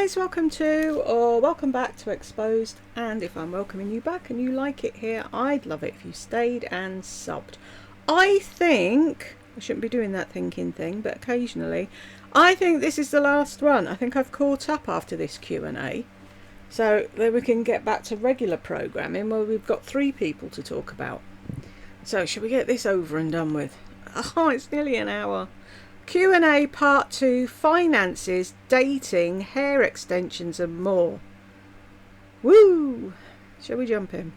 guys, welcome to or welcome back to Exposed, and if I'm welcoming you back and you like it here, I'd love it if you stayed and subbed. I think I shouldn't be doing that thinking thing, but occasionally I think this is the last one. I think I've caught up after this Q&A, so then we can get back to regular programming where we've got 3 people to talk about. So shall we get this over and done with? Oh, it's nearly an hour. Q&A part 2, finances, dating, hair extensions and more. Woo! Shall we jump in?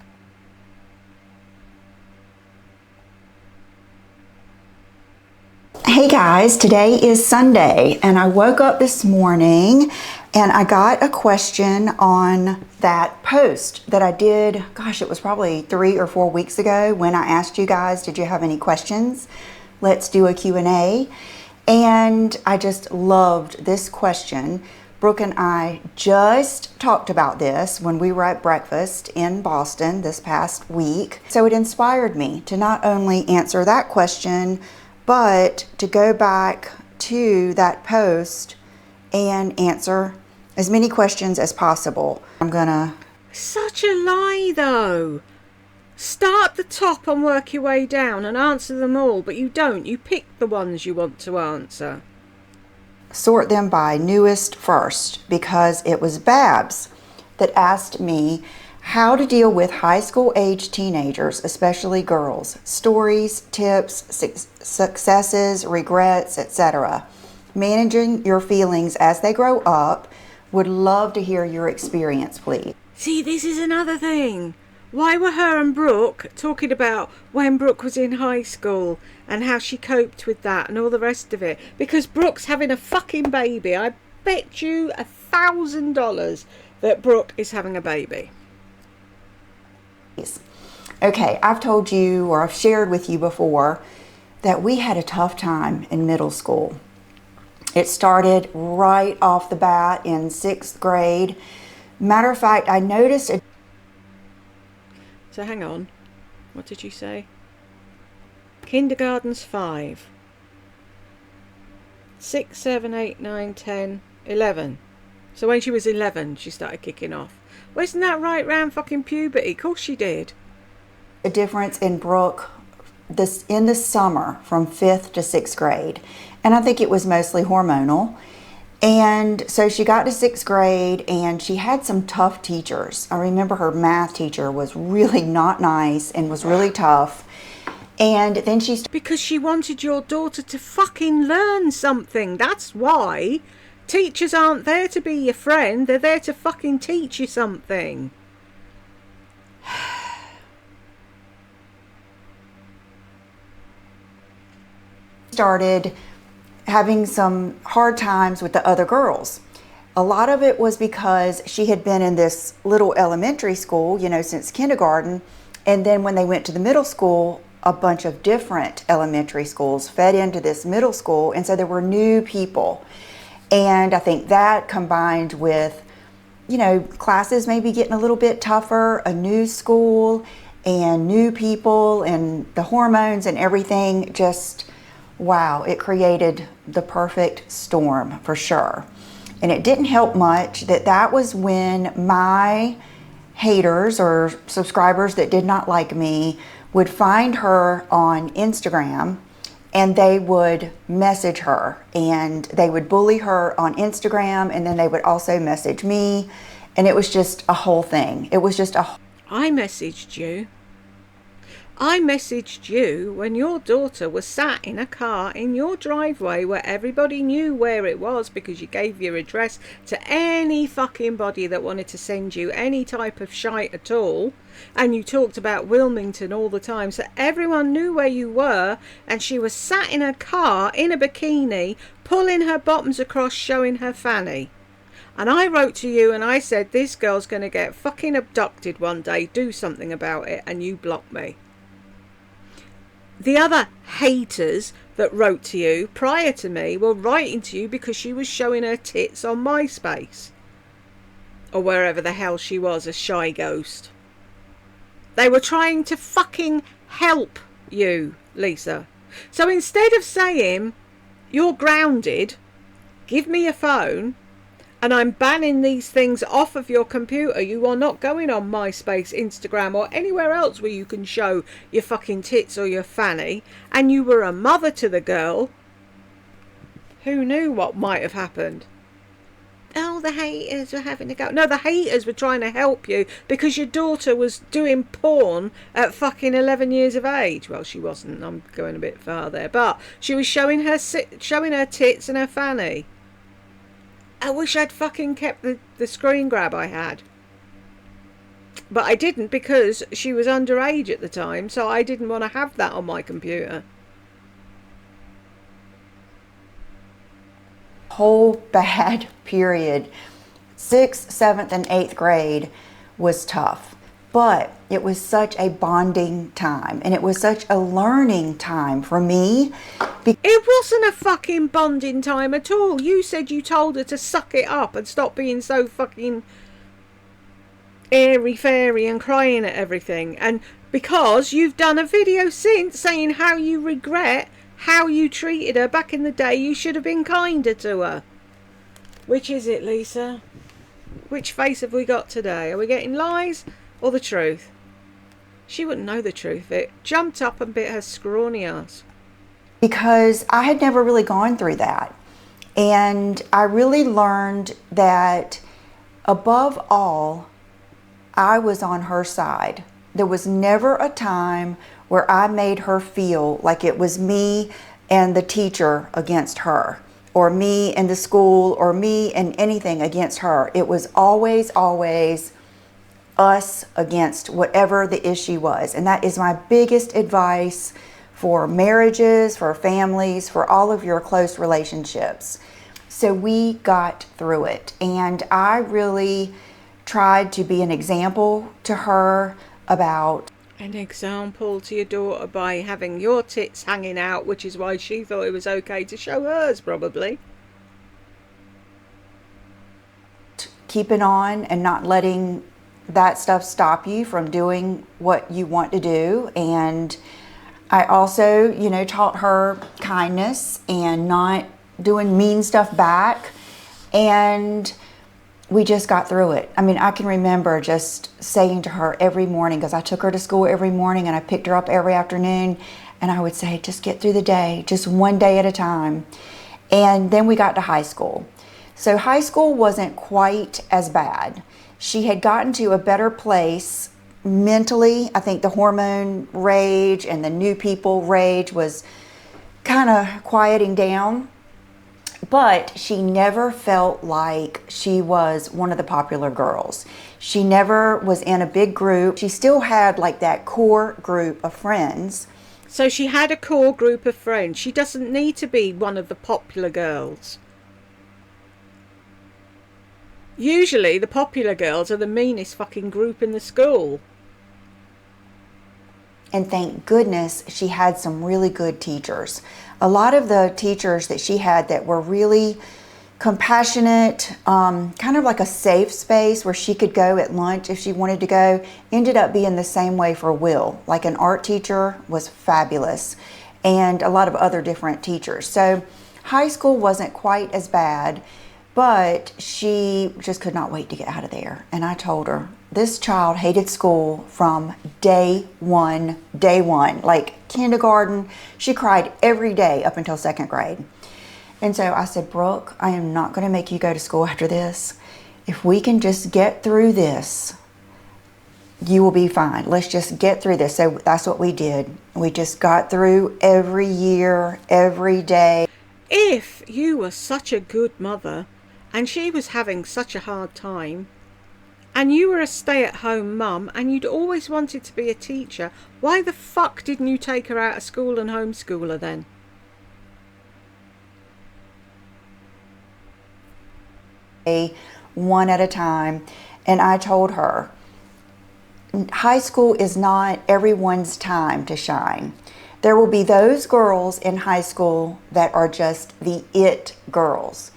Hey guys, today is Sunday and I woke up this morning and I got a question on that post that I did, gosh, it was probably 3 or 4 weeks ago when I asked you guys, did you have any questions? Let's do a Q&A. And I just loved this question. Brooke and I just talked about this when we were at breakfast in Boston this past week. So it inspired me to not only answer that question, but to go back to that post and answer as many questions as possible. Such a lie though. Start at the top and work your way down and answer them all, but you don't. You pick the ones you want to answer. Sort them by newest first, because it was Babs that asked me how to deal with high school age teenagers, especially girls. Stories, tips, successes, regrets, etc. Managing your feelings as they grow up. Would love to hear your experience, please. See, this is another thing. Why were her and Brooke talking about when Brooke was in high school and how she coped with that and all the rest of it? Because Brooke's having a fucking baby. I bet you $1,000 that Brooke is having a baby. Okay, I've told you, or I've shared with you before, that we had a tough time in middle school. It started right off the bat in 6th grade. Matter of fact, I noticed a... So hang on, what did you say? Kindergarten's 5. 6, 7, 8, 9, 10, 11. So when she was 11, she started kicking off. Well, isn't that right round fucking puberty? Of course she did. A difference in Brooke in the summer from 5th to 6th grade. And I think it was mostly hormonal. And so she got to 6th grade and she had some tough teachers. I remember her math teacher was really not nice and was really tough. And then because she wanted your daughter to fucking learn something. That's why. Teachers aren't there to be your friend. They're there to fucking teach you something. Started having some hard times with the other girls. A lot of it was because she had been in this little elementary school, since kindergarten. And then when they went to the middle school, a bunch of different elementary schools fed into this middle school. And so there were new people. And I think that combined with, classes maybe getting a little bit tougher, a new school and new people and the hormones and everything, just, wow, it created the perfect storm for sure. And it didn't help much that was when my haters or subscribers that did not like me would find her on Instagram and they would message her and they would bully her on Instagram, and then they would also message me, and it was just a whole thing. It was just I messaged you when your daughter was sat in a car in your driveway where everybody knew where it was because you gave your address to any fucking body that wanted to send you any type of shite at all. And you talked about Wilmington all the time, so everyone knew where you were, and she was sat in a car in a bikini, pulling her bottoms across, showing her fanny. And I wrote to you and I said, this girl's going to get fucking abducted one day, do something about it, and you blocked me. The other haters that wrote to you prior to me were writing to you because she was showing her tits on MySpace. Or wherever the hell she was, a shy ghost. They were trying to fucking help you, Lisa. So instead of saying, you're grounded, give me your phone, And I'm banning these things off of your computer. You are not going on MySpace, Instagram, or anywhere else where you can show your fucking tits or your fanny. And you were a mother to the girl. Who knew what might have happened? Oh, the haters were having a go. No, the haters were trying to help you because your daughter was doing porn at fucking 11 years of age. Well, she wasn't. I'm going a bit far there. But she was showing her tits and her fanny. I wish I'd fucking kept the screen grab I had. But I didn't because she was underage at the time, so I didn't want to have that on my computer. Whole bad period. 6th, 7th, and 8th grade was tough. But it was such a bonding time, and it was such a learning time for me. It wasn't a fucking bonding time at all. You said you told her to suck it up and stop being so fucking airy-fairy and crying at everything. And because you've done a video since saying how you regret how you treated her back in the day, you should have been kinder to her. Which is it, Lisa? Which face have we got today? Are we getting lies or the truth? She wouldn't know the truth. It jumped up and bit her scrawny ass. Because I had never really gone through that. And I really learned that above all, I was on her side. There was never a time where I made her feel like it was me and the teacher against her, or me and the school, or me and anything against her. It was always, always us against whatever the issue was. And that is my biggest advice for marriages, for families, for all of your close relationships. So we got through it. And I really tried to be an example to her about... An example to your daughter by having your tits hanging out, which is why she thought it was okay to show hers, probably. Keeping on and not letting that stuff stop you from doing what you want to do. And I also, taught her kindness and not doing mean stuff back. And we just got through it. I mean, I can remember just saying to her every morning, because I took her to school every morning and I picked her up every afternoon, and I would say, just get through the day, just one day at a time. And then we got to high school. So high school wasn't quite as bad. She had gotten to a better place mentally. I think the hormone rage and the new people rage was kind of quieting down. But she never felt like she was one of the popular girls. She never was in a big group. She still had like that core group of friends. So she had a core group of friends. She doesn't need to be one of the popular girls. Usually the popular girls are the meanest fucking group in the school. And thank goodness she had some really good teachers. A lot of the teachers that she had that were really compassionate, kind of like a safe space where she could go at lunch if she wanted to go, ended up being the same way for Will. Like an art teacher was fabulous, and a lot of other different teachers. So high school wasn't quite as bad, but she just could not wait to get out of there. And I told her, this child hated school from day one, like kindergarten. She cried every day up until 2nd grade. And so I said, Brooke, I am not going to make you go to school after this. If we can just get through this, you will be fine. Let's just get through this. So that's what we did. We just got through every year, every day. If you were such a good mother and she was having such a hard time, and you were a stay-at-home mum and you'd always wanted to be a teacher, why the fuck didn't you take her out of school and homeschool her then? One at a time. And I told her, high school is not everyone's time to shine. There will be those girls in high school that are just the it girls.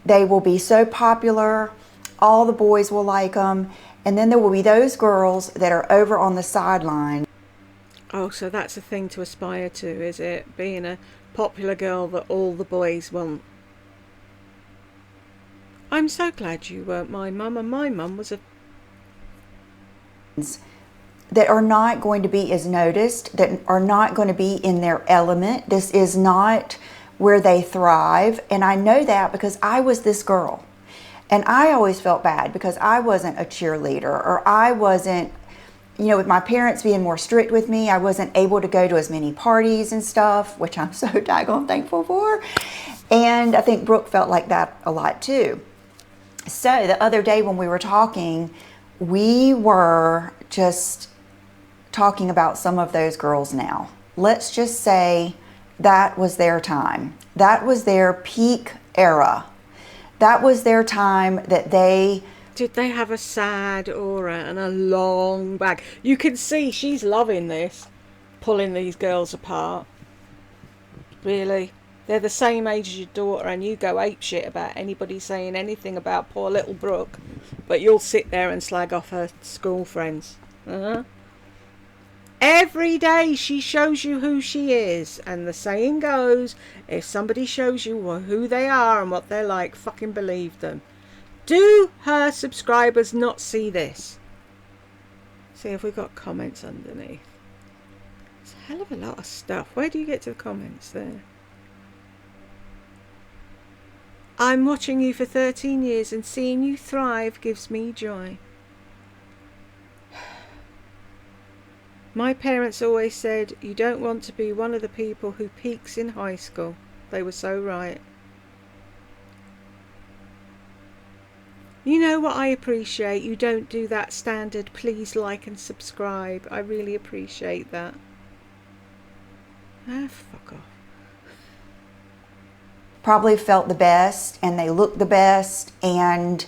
They will be so popular, all the boys will like them, and then there will be those girls that are over on the sideline. Oh, so that's a thing to aspire to, is it? Being a popular girl that all the boys want. I'm so glad you weren't my mum, and my mum was a... that are not going to be as noticed, that are not going to be in their element. This is not where they thrive. And I know that because I was this girl. And I always felt bad because I wasn't a cheerleader, or I wasn't, you know, with my parents being more strict with me, I wasn't able to go to as many parties and stuff, which I'm so daggone thankful for. And I think Brooke felt like that a lot too. So the other day when we were talking, we were just talking about some of those girls now. Let's just say that was their time. That was their peak era. That was their time that they... Did they have a sad aura and a long back? You can see she's loving this, pulling these girls apart. Really? They're the same age as your daughter, and you go apeshit about anybody saying anything about poor little Brooke, but you'll sit there and slag off her school friends. Every day she shows you who she is, and the saying goes, if somebody shows you who they are and what they're like, fucking believe them. Do her subscribers not see this? See if we've got comments underneath. It's a hell of a lot of stuff. Where do you get to the comments there? I'm watching you for 13 years and seeing you thrive gives me joy. My parents always said, you don't want to be one of the people who peaks in high school. They were so right. You know what I appreciate? You don't do that standard, please like and subscribe. I really appreciate that. Ah, fuck off. probably felt the best and they looked the best. And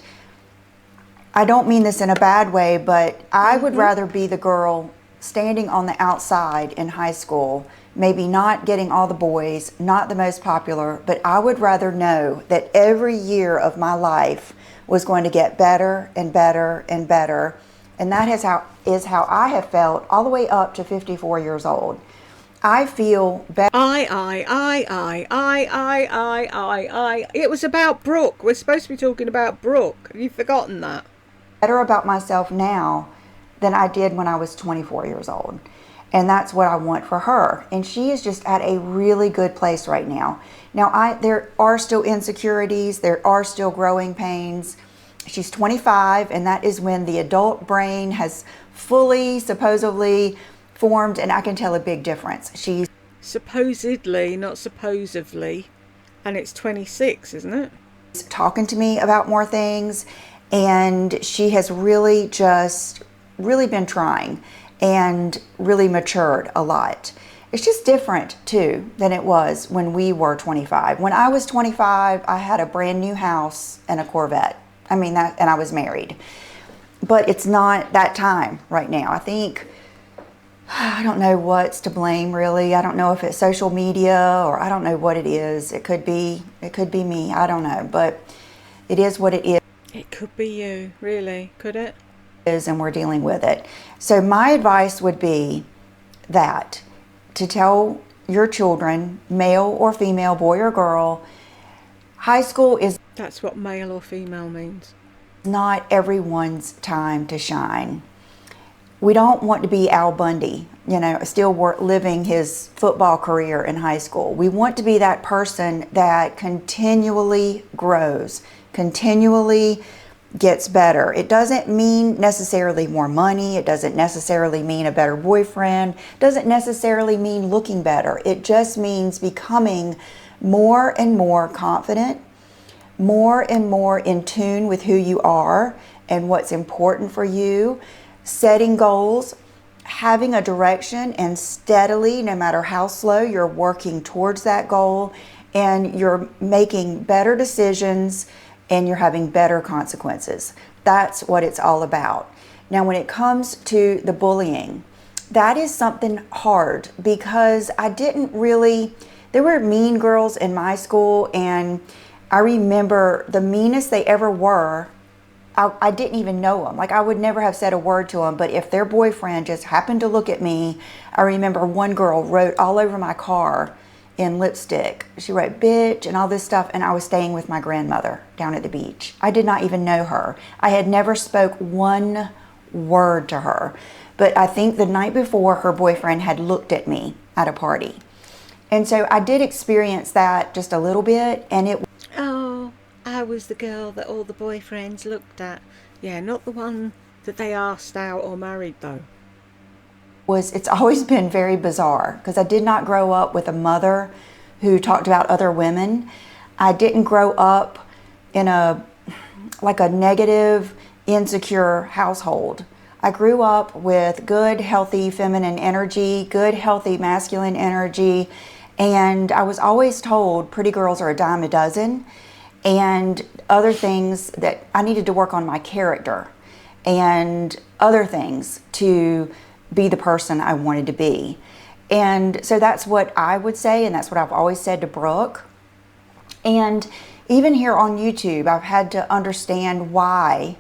I don't mean this in a bad way, but I would rather be the girl standing on the outside in high school, maybe not getting all the boys, not the most popular, but I would rather know that every year of my life was going to get better and better and better. And that is how I have felt all the way up to 54 years old. I feel better. It was about Brooke. We're supposed to be talking about Brooke. Have you forgotten that? Better about myself now than I did when I was 24 years old. And that's what I want for her. And she is just at a really good place right now. Now, there are still insecurities. There are still growing pains. She's 25, and that is when the adult brain has fully, supposedly, formed, and I can tell a big difference. She's supposedly, not supposedly, and it's 26, isn't it? Talking to me about more things, and she has really been trying and really matured a lot. It's just different too than it was when we were 25. When I was 25, I had a brand new house and a Corvette. And I was married. But it's not that time right now. I don't know what's to blame really. I don't know if it's social media or I don't know what it is. It could be me. I don't know. But it is what it is. It could be you, really, could it? And we're dealing with it. So my advice would be that to tell your children, male or female, boy or girl, high school is... That's what male or female means. Not everyone's time to shine. We don't want to be Al Bundy, still living his football career in high school. We want to be that person that continually grows, continually gets better. It doesn't mean necessarily more money. It doesn't necessarily mean a better boyfriend. It doesn't necessarily mean looking better. It just means becoming more and more confident, more and more in tune with who you are and what's important for you, setting goals, having a direction, and steadily, no matter how slow, you're working towards that goal and you're making better decisions and you're having better consequences. That's what it's all about. Now, when it comes to the bullying, that is something hard because there were mean girls in my school, and I remember the meanest they ever were, I didn't even know them. I would never have said a word to them, but if their boyfriend just happened to look at me, I remember one girl wrote all over my car in lipstick. She wrote bitch and all this stuff, and I was staying with my grandmother down at the beach. I did not even know her. I had never spoke one word to her. But I think the night before, her boyfriend had looked at me at a party. And so I did experience that just a little bit, and it... Oh, I was the girl that all the boyfriends looked at. Yeah, not the one that they asked out or married, though. It's always been very bizarre because I did not grow up with a mother who talked about other women. I didn't grow up in a negative, insecure household. I grew up with good, healthy feminine energy, good, healthy masculine energy, and I was always told pretty girls are a dime a dozen, and other things that I needed to work on my character and other things to be the person I wanted to be. And so that's what I would say, and that's what I've always said to Brooke. And even here on YouTube, I've had to understand why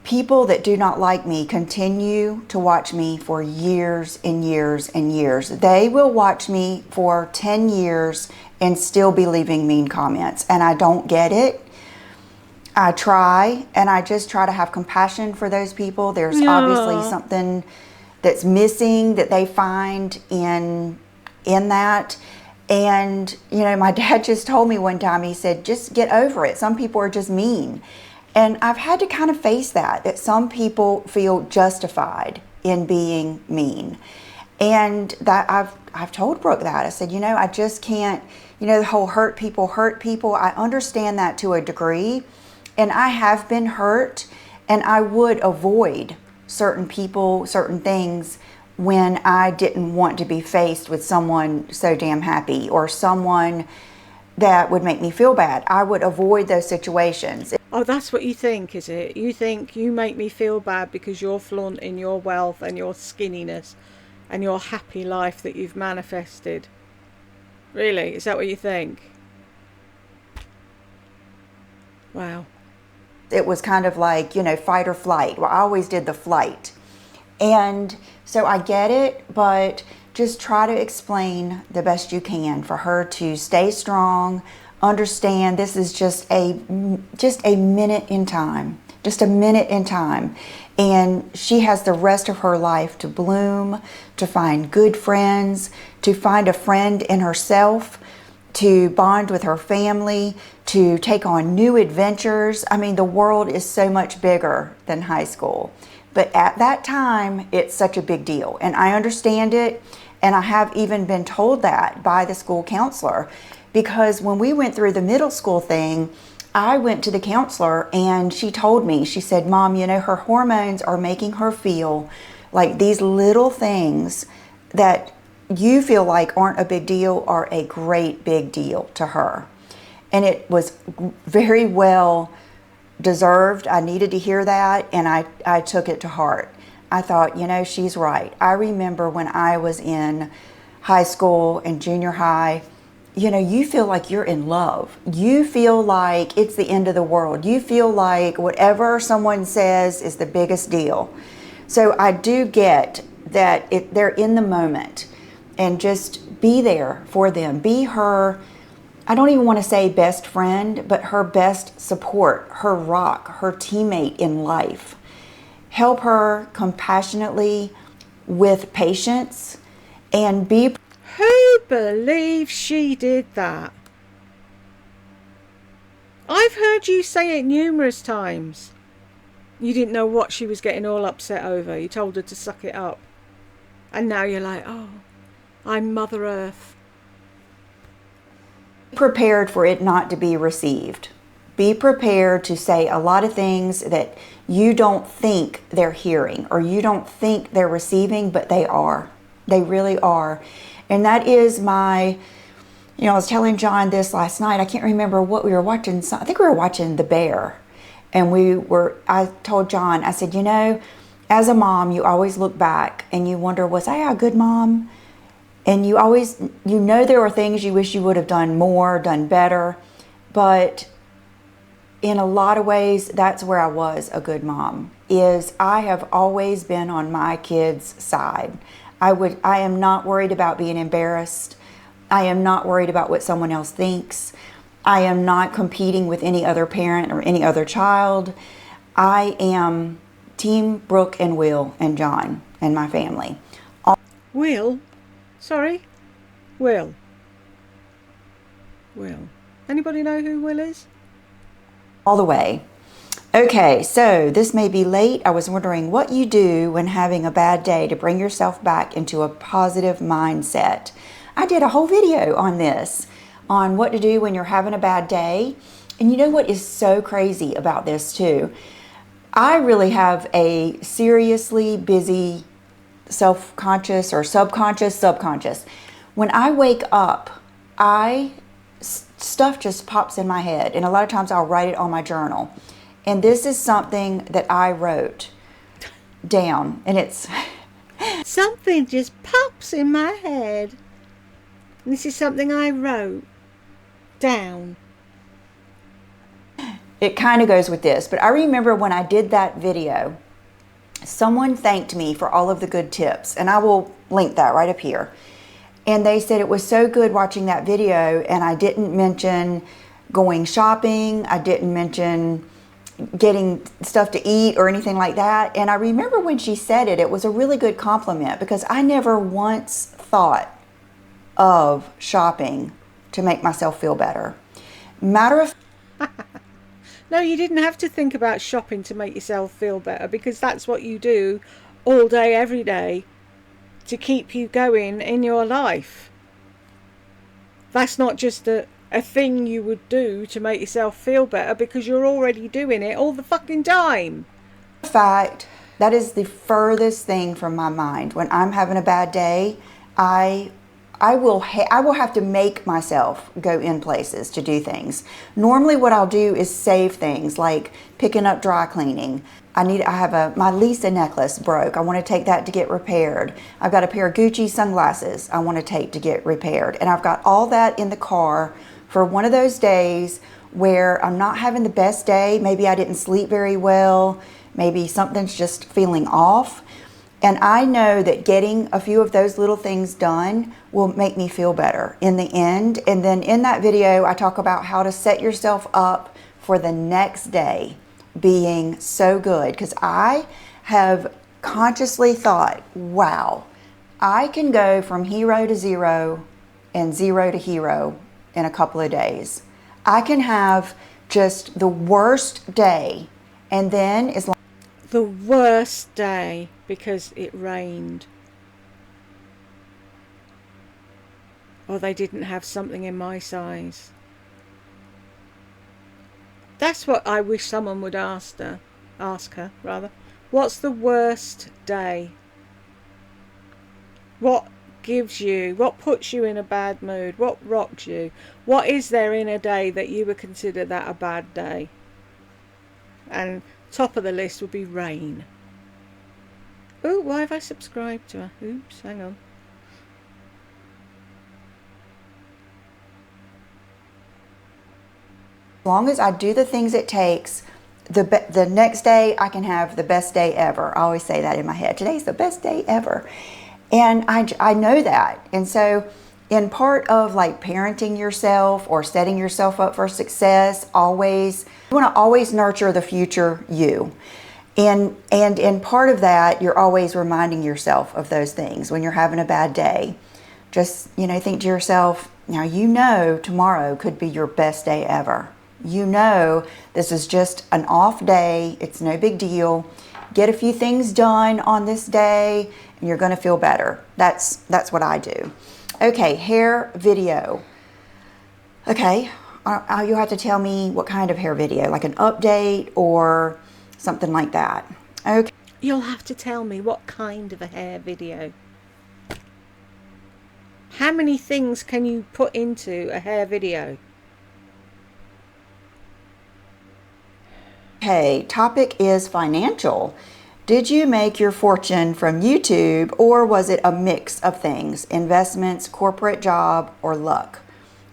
people that do not like me continue to watch me for years and years and years. They will watch me for 10 years and still be leaving mean comments, and I don't get it. I try, and I just try to have compassion for those people. There's obviously something that's missing that they find in that. And you know, my dad just told me one time, he said, just get over it. Some people are just mean. And I've had to kind of face that some people feel justified in being mean. And that I've told Brooke that. I said, you know, I just can't, you know, the whole hurt people. I understand that to a degree. And I have been hurt, and I would avoid certain people, certain things when I didn't want to be faced with someone so damn happy or someone that would make me feel bad. I would avoid those situations. Oh, that's what you think, is it? You think you make me feel bad because you're flaunting your wealth and your skinniness and your happy life that you've manifested. Really? Is that what you think? Wow. It was kind of like, you know, fight or flight. Well, I always did the flight. And so I get it, but just try to explain the best you can for her to stay strong, understand this is just a minute in time, just a minute in time. And she has the rest of her life to bloom, to find good friends, to find a friend in herself, to bond with her family, to take on new adventures. I mean, the world is so much bigger than high school. But at that time, it's such a big deal. And I understand it. And I have even been told that by the school counselor. Because when we went through the middle school thing, I went to the counselor and she told me, she said, Mom, you know, her hormones are making her feel like these little things that you feel like aren't a big deal are a great big deal to her. And it was very well deserved. I needed to hear that, and I took it to heart. I thought, you know, she's right. I remember when I was in high school and junior high, you know, you feel like you're in love. You feel like it's the end of the world. You feel like whatever someone says is the biggest deal. So I do get that they're in the moment, and just be there for them. Be her, I don't even want to say best friend, but her best support, her rock, her teammate in life. Help her compassionately with patience and be... Who believes she did that? I've heard you say it numerous times. You didn't know what she was getting all upset over. You told her to suck it up. And now you're like, oh, I'm Mother Earth. Be prepared for it not to be received. Be prepared to say a lot of things that you don't think they're hearing or you don't think they're receiving, but they are. They really are. And that is my, you know, I was telling John this last night. I can't remember what we were watching. I think we were watching The Bear. And I told John, I said, you know, as a mom, you always look back and you wonder, was I a good mom? And you always, you know, there are things you wish you would have done more, done better. But in a lot of ways, that's where I was a good mom, is I have always been on my kids' side. I am not worried about being embarrassed I am not worried about what someone else thinks. I am not competing with any other parent or any other child. I am Team Brooke and Will and John and my family. Will? Sorry? Will. Will. Anybody know who Will is? All the way. Okay, so this may be late. I was wondering what you do when having a bad day to bring yourself back into a positive mindset. I did a whole video on this, on what to do when you're having a bad day. And you know what is so crazy about this too? I really have a seriously busy self-conscious or subconscious. When I wake up, stuff just pops in my head, and a lot of times I'll write it on my journal. And this is something that I wrote down, and it's something just pops in my head. This is something I wrote down. It kind of goes with this, but I remember when I did that video, someone thanked me for all of the good tips, and I will link that right up here. And they said it was so good watching that video, and I didn't mention going shopping, I didn't mention getting stuff to eat or anything like that. And I remember when she said it, it was a really good compliment, because I never once thought of shopping to make myself feel better. Matter of No, you didn't have to think about shopping to make yourself feel better, because that's what you do all day, every day, to keep you going in your life. That's not just a thing you would do to make yourself feel better, because you're already doing it all the fucking time. In fact, that is the furthest thing from my mind. When I'm having a bad day, I will have to make myself go in places to do things. Normally what I'll do is save things, like picking up dry cleaning. My Lisa necklace broke. I want to take that to get repaired. I've got a pair of Gucci sunglasses I want to take to get repaired. And I've got all that in the car for one of those days where I'm not having the best day. Maybe I didn't sleep very well. Maybe something's just feeling off. And I know that getting a few of those little things done will make me feel better in the end. And then in that video, I talk about how to set yourself up for the next day being so good. Because I have consciously thought, wow, I can go from hero to zero and zero to hero in a couple of days. I can have just the worst day, and then as long The worst day because it rained, or they didn't have something in my size. That's what I wish someone would ask her. What's the worst day? What puts you in a bad mood? What rocks you? What is there in a day that you would consider that a bad day? And top of the list would be rain. Oh, why have I subscribed to her? Oops, hang on. long as I do the things it takes, the next day I can have the best day ever. I always say that in my head. Today's the best day ever. And I know that. And so in part of like parenting yourself or setting yourself up for success, you want to always nurture the future you. And in part of that, you're always reminding yourself of those things when you're having a bad day. Just, think to yourself, now tomorrow could be your best day ever. This is just an off day. It's no big deal. Get a few things done on this day and you're going to feel better. That's what I do. Okay, hair video. Okay, you'll have to tell me what kind of hair video, like an update or something like that. Okay. You'll have to tell me what kind of a hair video. How many things can you put into a hair video? Okay, topic is financial. Did you make your fortune from YouTube, or was it a mix of things, investments, corporate job, or luck?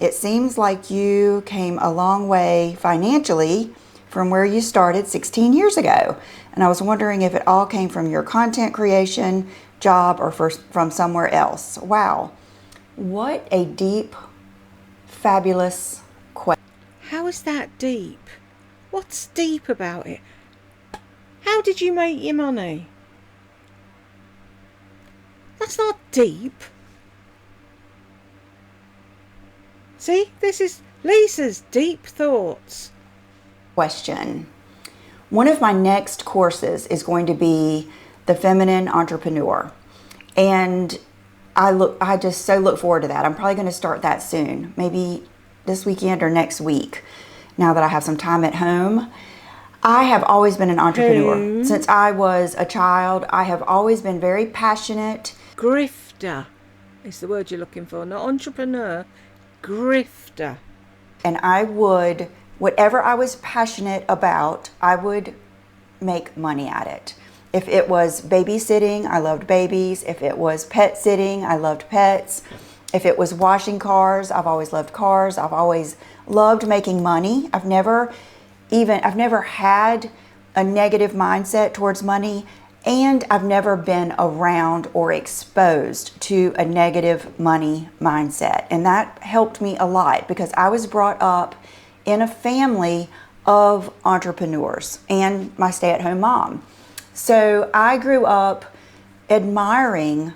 It seems like you came a long way financially from where you started 16 years ago. And I was wondering if it all came from your content creation, job, or from somewhere else. Wow. What a deep, fabulous question. How is that deep? What's deep about it? How did you make your money? That's not deep. See, this is Lisa's deep thoughts. Question. One of my next courses is going to be the feminine entrepreneur. And I just so look forward to that. I'm probably going to start that soon, maybe this weekend or next week, now that I have some time at home. I have always been an entrepreneur. Since I was a child, I have always been very passionate. Grifter is the word you're looking for, not entrepreneur, grifter. And I would, whatever I was passionate about, I would make money at it. If it was babysitting, I loved babies. If it was pet sitting, I loved pets. If it was washing cars, I've always loved cars. I've always loved making money. I've never had a negative mindset towards money, and I've never been around or exposed to a negative money mindset. And that helped me a lot because I was brought up in a family of entrepreneurs and my stay-at-home mom. So I grew up admiring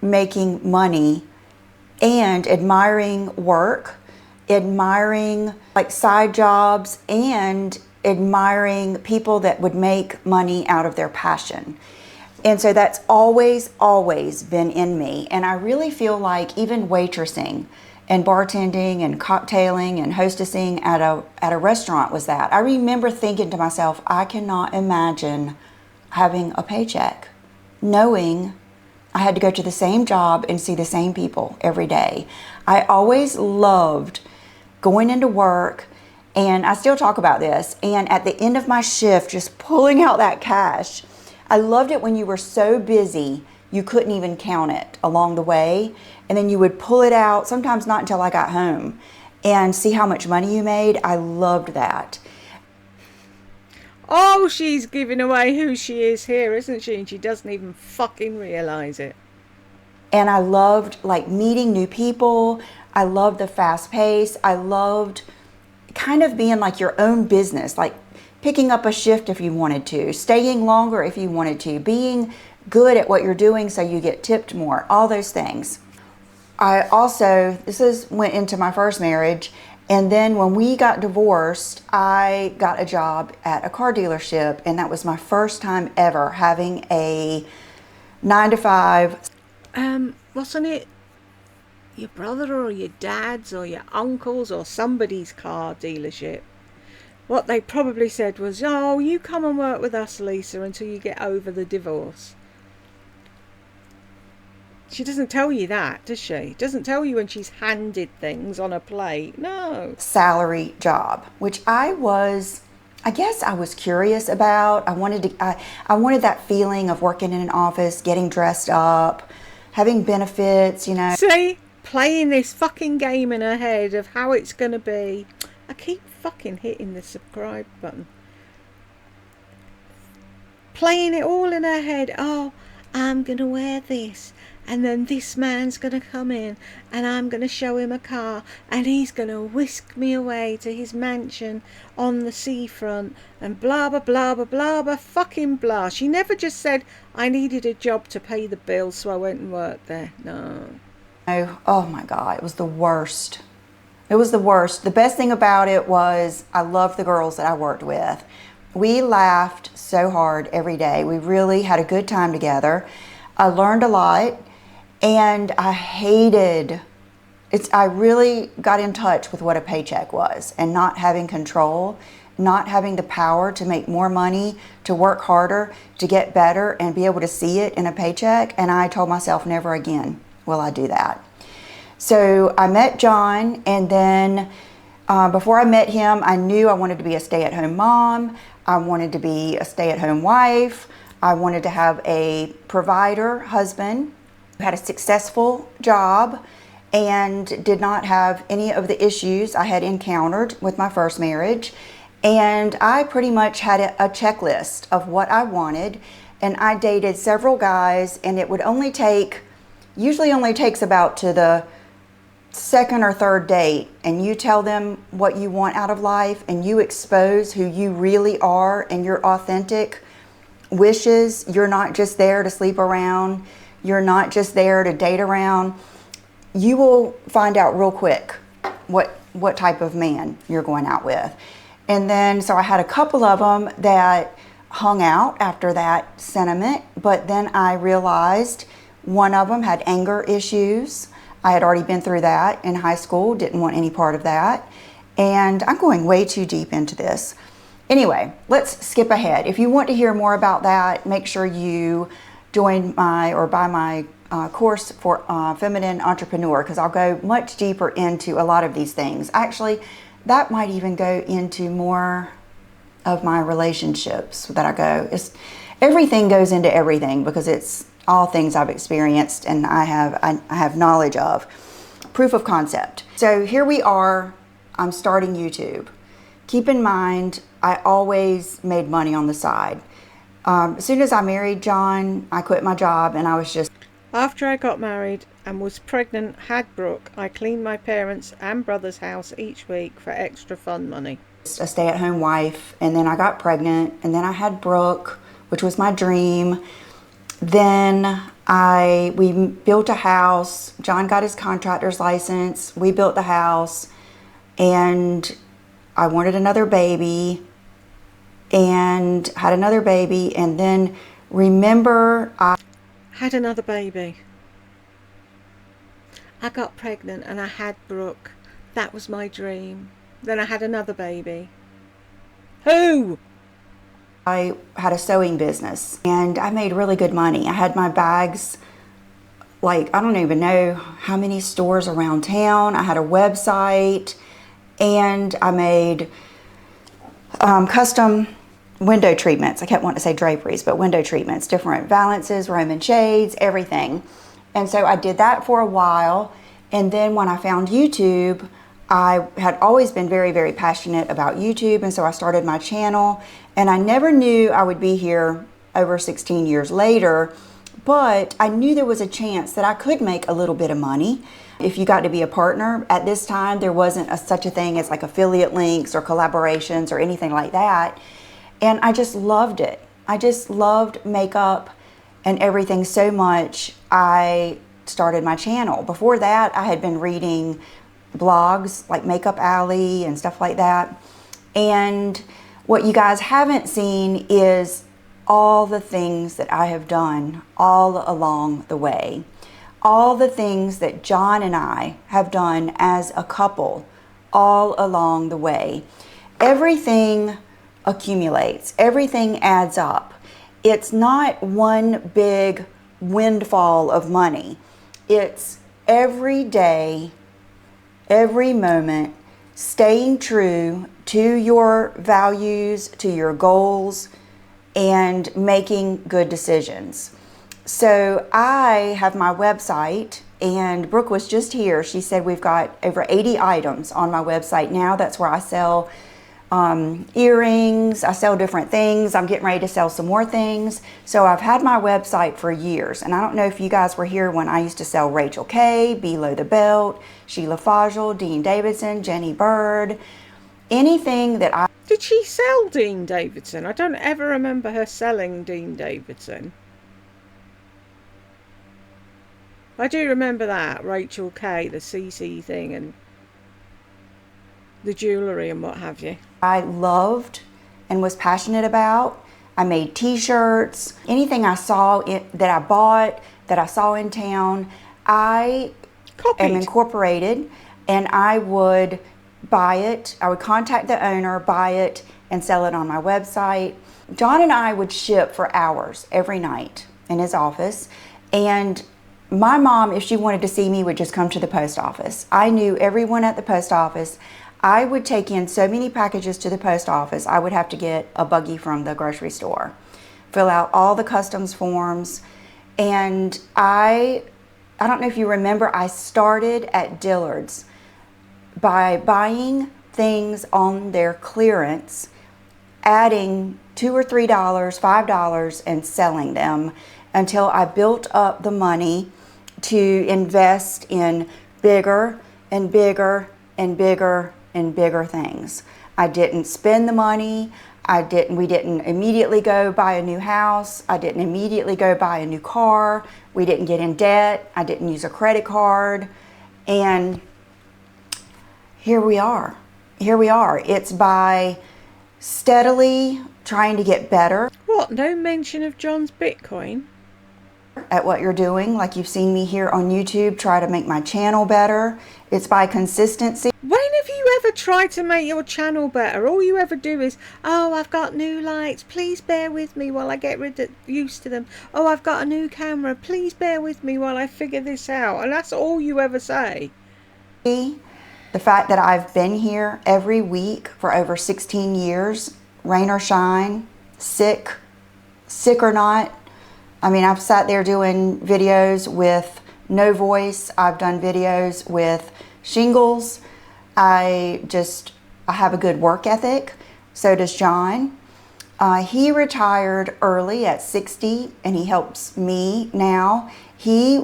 making money and admiring work, admiring like side jobs, and admiring people that would make money out of their passion. And so that's always been in me. And I really feel like even waitressing and bartending and cocktailing and hostessing at a restaurant was that. I remember thinking to myself, I cannot imagine having a paycheck, knowing I had to go to the same job and see the same people every day. I always loved going into work, and I still talk about this, and at the end of my shift, just pulling out that cash. I loved it when you were so busy, you couldn't even count it along the way. And then you would pull it out, sometimes not until I got home, and see how much money you made. I loved that. Oh, she's giving away who she is here, isn't she? And she doesn't even fucking realise it. And I loved like meeting new people. I loved the fast pace. I loved kind of being like your own business, like picking up a shift if you wanted to, staying longer if you wanted to, being good at what you're doing so you get tipped more, all those things. I also, went into my first marriage, and then when we got divorced, I got a job at a car dealership, and that was my first time ever having a 9-to-5. Wasn't it your brother or your dad's or your uncle's or somebody's car dealership? What they probably said was, oh, you come and work with us, Lisa, until you get over the divorce. She doesn't tell you that, does she? Doesn't tell you when she's handed things on a plate. No. Salary job, which I guess I was curious about. I wanted that feeling of working in an office, getting dressed up, having benefits, you know. See? Playing this fucking game in her head of how it's going to be. I keep fucking hitting the subscribe button. Playing it all in her head. Oh, I'm going to wear this. And then this man's going to come in and I'm going to show him a car and he's going to whisk me away to his mansion on the seafront and blah, blah, blah, blah, blah, blah, fucking blah. She never just said I needed a job to pay the bills, so I went and worked there. No. Oh my God, it was the worst. It was the worst. The best thing about it was I loved the girls that I worked with. We laughed so hard every day. We really had a good time together. I learned a lot. And I hated it. I really got in touch with what a paycheck was and not having control, not having the power to make more money, to work harder, to get better and be able to see it in a paycheck. And I told myself, never again will I do that. So I met John, and then before I met him, I knew I wanted to be a stay-at-home mom. I wanted to be a stay-at-home wife. I wanted to have a provider husband, had a successful job, and did not have any of the issues I had encountered with my first marriage. And I pretty much had a checklist of what I wanted, and I dated several guys, and it would only take usually only takes about to the second or third date, and you tell them what you want out of life and you expose who you really are and your authentic wishes. You're not just there to sleep around. You're not just there to date around. You will find out real quick what type of man you're going out with. And then, so I had a couple of them that hung out after that sentiment, but then I realized one of them had anger issues. I had already been through that in high school, didn't want any part of that. And I'm going way too deep into this. Anyway, let's skip ahead. If you want to hear more about that, make sure you join buy my course for Feminine Entrepreneur, because I'll go much deeper into a lot of these things. Actually, that might even go into more of my relationships that I go. Everything goes into everything because it's all things I've experienced and I have knowledge of. Proof of concept. So here we are. I'm starting YouTube. Keep in mind, I always made money on the side. As soon as I married John, I quit my job and I was just... After I got married and was pregnant, had Brooke, I cleaned my parents' and brother's house each week for extra fun money. A stay-at-home wife, and then I got pregnant, and then I had Brooke, which was my dream. Then we built a house. John got his contractor's license. We built the house, and I wanted another baby, and had another baby, and then remember I had another baby. I got pregnant and I had Brooke. That was my dream. Then I had another baby. Who? I had a sewing business and I made really good money. I had my bags, like, I don't even know how many stores around town. I had a website and I made custom window treatments. I kept wanting to say draperies, but window treatments, different valances, Roman shades, everything. And so I did that for a while. And then when I found YouTube, I had always been very, very passionate about YouTube. And so I started my channel, and I never knew I would be here over 16 years later, but I knew there was a chance that I could make a little bit of money if you got to be a partner. At this time, there wasn't such a thing as like affiliate links or collaborations or anything like that. And I just loved it. I just loved makeup and everything so much. I started my channel. Before that, I had been reading blogs like Makeup Alley and stuff like that. And what you guys haven't seen is all the things that I have done all along the way. All the things that John and I have done as a couple all along the way. Everything accumulates. Everything adds up. It's not one big windfall of money. It's every day, every moment, staying true to your values, to your goals, and making good decisions. So I have my website, and Brooke was just here. She said we've got over 80 items on my website now. That's where I sell earrings, I sell different things. I'm getting ready to sell some more things. So I've had my website for years, and I don't know if you guys were here when I used to sell Rachel K, Below the Belt, Sheila Fajl, Dean Davidson, Jenny Bird, anything that I... Did she sell Dean Davidson? I don't ever remember her selling Dean Davidson. I do remember that, Rachel K, the CC thing, and the jewellery and what have you. I loved and was passionate about. I made t-shirts, anything I saw that I bought, that I saw in town, I am incorporated, and I would buy it. I would contact the owner, buy it, and sell it on my website. John and I would ship for hours every night in his office, and my mom, if she wanted to see me, would just come to the post office. I knew everyone at the post office. I would take in so many packages to the post office, I would have to get a buggy from the grocery store, fill out all the customs forms. And I don't know if you remember, I started at Dillard's by buying things on their clearance, adding $2 or $3, $5, and selling them until I built up the money to invest in bigger and bigger and bigger and bigger things. I didn't spend the money. We didn't immediately go buy a new house. I didn't immediately go buy a new car. We didn't get in debt. I didn't use a credit card. And here we are. Here we are. It's by steadily trying to get better. What? No mention of John's Bitcoin? At what you're doing, like you've seen me here on YouTube try to make my channel better. It's by consistency. When have you ever tried to make your channel better? All you ever do is, oh, I've got new lights, please bear with me while I get used to them. Oh, I've got a new camera, please bear with me while I figure this out. And that's all you ever say. The fact that I've been here every week for over 16 years, rain or shine, sick or not. I mean, I've sat there doing videos with no voice. I've done videos with shingles. I have a good work ethic. So does John. He retired early at 60 and he helps me now. He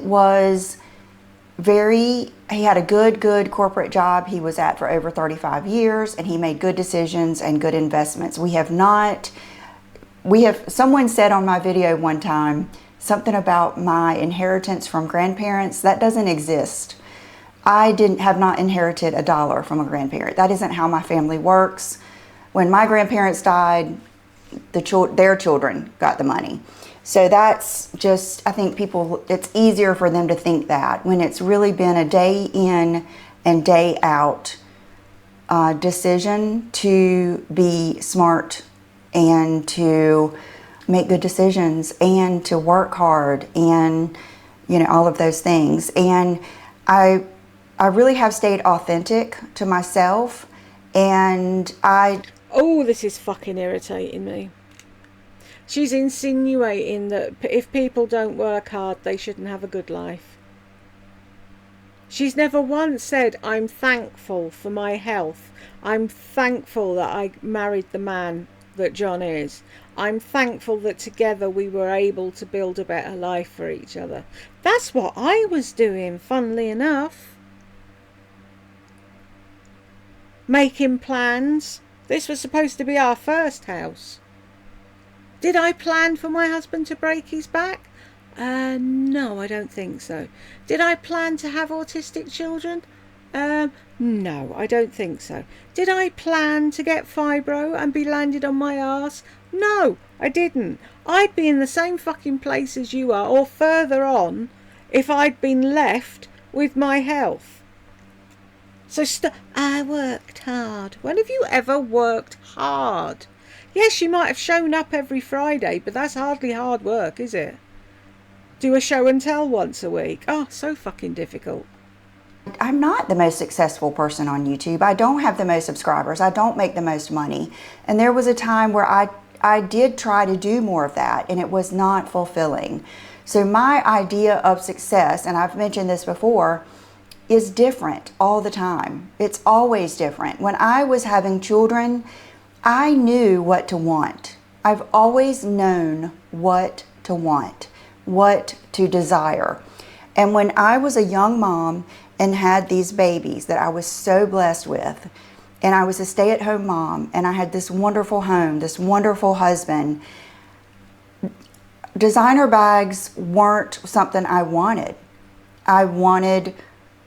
had a good corporate job he was at for over 35 years, and he made good decisions and good investments. Someone said on my video one time something about my inheritance from grandparents. That doesn't exist. I have not inherited $1 from a grandparent. That isn't how my family works. When my grandparents died, their children got the money. So that's just, I think it's easier for them to think that when it's really been a day in and day out decision to be smart and to make good decisions and to work hard and, all of those things. And I really have stayed authentic to myself, and Oh, this is fucking irritating me. She's insinuating that if people don't work hard, they shouldn't have a good life. She's never once said, I'm thankful for my health. I'm thankful that I married the man that John is. I'm thankful that together we were able to build a better life for each other. That's what I was doing, funnily enough. Making plans. This was supposed to be our first house. Did I plan for my husband to break his back? No, I don't think so. Did I plan to have autistic children? No, I don't think so. Did I plan to get fibro and be landed on my arse? No, I didn't. I'd be in the same fucking place as you are, or further on, if I'd been left with my health. So I worked hard. When have you ever worked hard? Yes, you might have shown up every Friday, but that's hardly hard work, is it? Do a show and tell once a week. Oh, so fucking difficult. I'm not the most successful person on YouTube. I don't have the most subscribers. I don't make the most money. And there was a time where I did try to do more of that, and it was not fulfilling. So my idea of success, and I've mentioned this before, is different all the time. It's always different. When I was having children, I knew what to want. I've always known what to want, what to desire. And when I was a young mom and had these babies that I was so blessed with, and I was a stay-at-home mom, and I had this wonderful home, this wonderful husband, designer bags weren't something I wanted. I wanted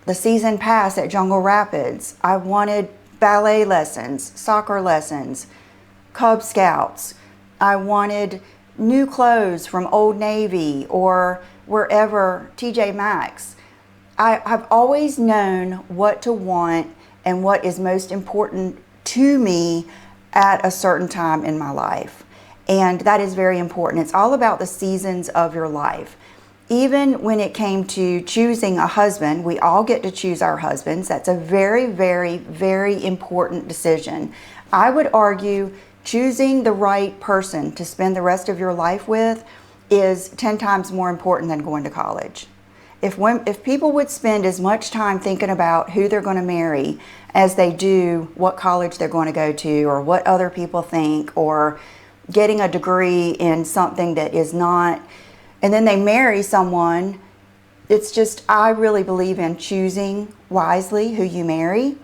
the season pass at Jungle Rapids. I wanted ballet lessons, soccer lessons, Cub Scouts. I wanted new clothes from Old Navy or wherever, TJ Maxx. I've always known what to want and what is most important to me at a certain time in my life. And that is very important. It's all about the seasons of your life. Even when it came to choosing a husband, we all get to choose our husbands. That's a very, very, very important decision. I would argue choosing the right person to spend the rest of your life with is 10 times more important than going to college. If people would spend as much time thinking about who they're going to marry as they do what college they're going to go to or what other people think or getting a degree in something that is not, and then they marry someone it's just, I really believe in choosing wisely who you marry.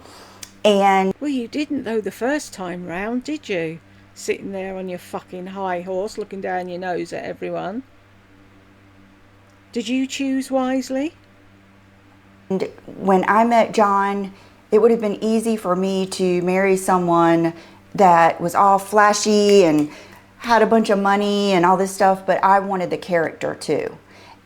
And Well, you didn't though the first time round, did you? Sitting there on your fucking high horse looking down your nose at everyone. Did you choose wisely? when I met John, it would have been easy for me to marry someone that was all flashy and had a bunch of money and all this stuff, but I wanted the character too.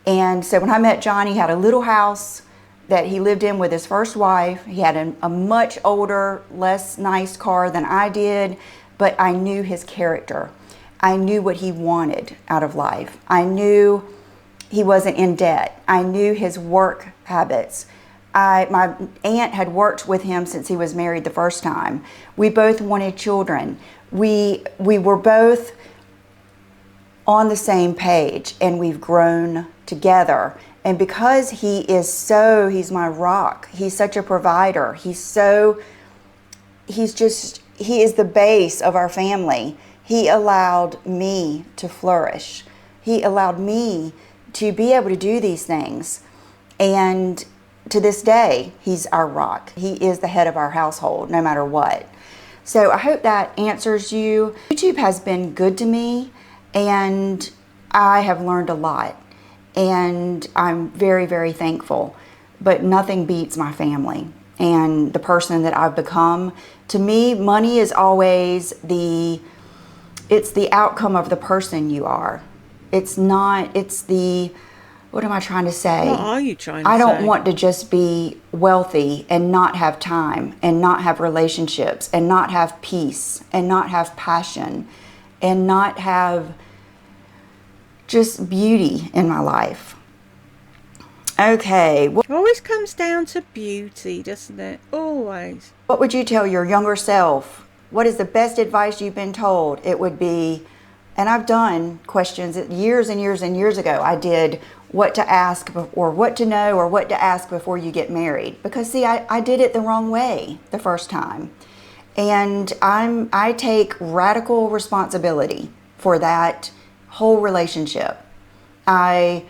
And so when I met John, he had a little house that he lived in with his first wife. He had a much older, less nice car than I did, but I knew his character. I knew what he wanted out of life. I knew he wasn't in debt. I knew his work habits. My aunt had worked with him since he was married the first time. We both wanted children. We were both on the same page, and we've grown together. And because he's my rock. He's such a provider. He is the base of our family. He allowed me to flourish. He allowed me to be able to do these things. And to this day, he's our rock. He is the head of our household, no matter what. So I hope that answers you. YouTube has been good to me, and I have learned a lot. And I'm very, very thankful. But nothing beats my family and the person that I've become. To me, money is always the outcome of the person you are. What am I trying to say? What are you trying to say? I don't want to just be wealthy and not have time and not have relationships and not have peace and not have passion and not have just beauty in my life. Okay. It always comes down to beauty, doesn't it? Always. What would you tell your younger self? What is the best advice you've been told? It would be, and I've done questions years and years and years ago. I did what to ask or what to know or what to ask before you get married. Because see, I did it the wrong way the first time. And I take radical responsibility for that whole relationship. I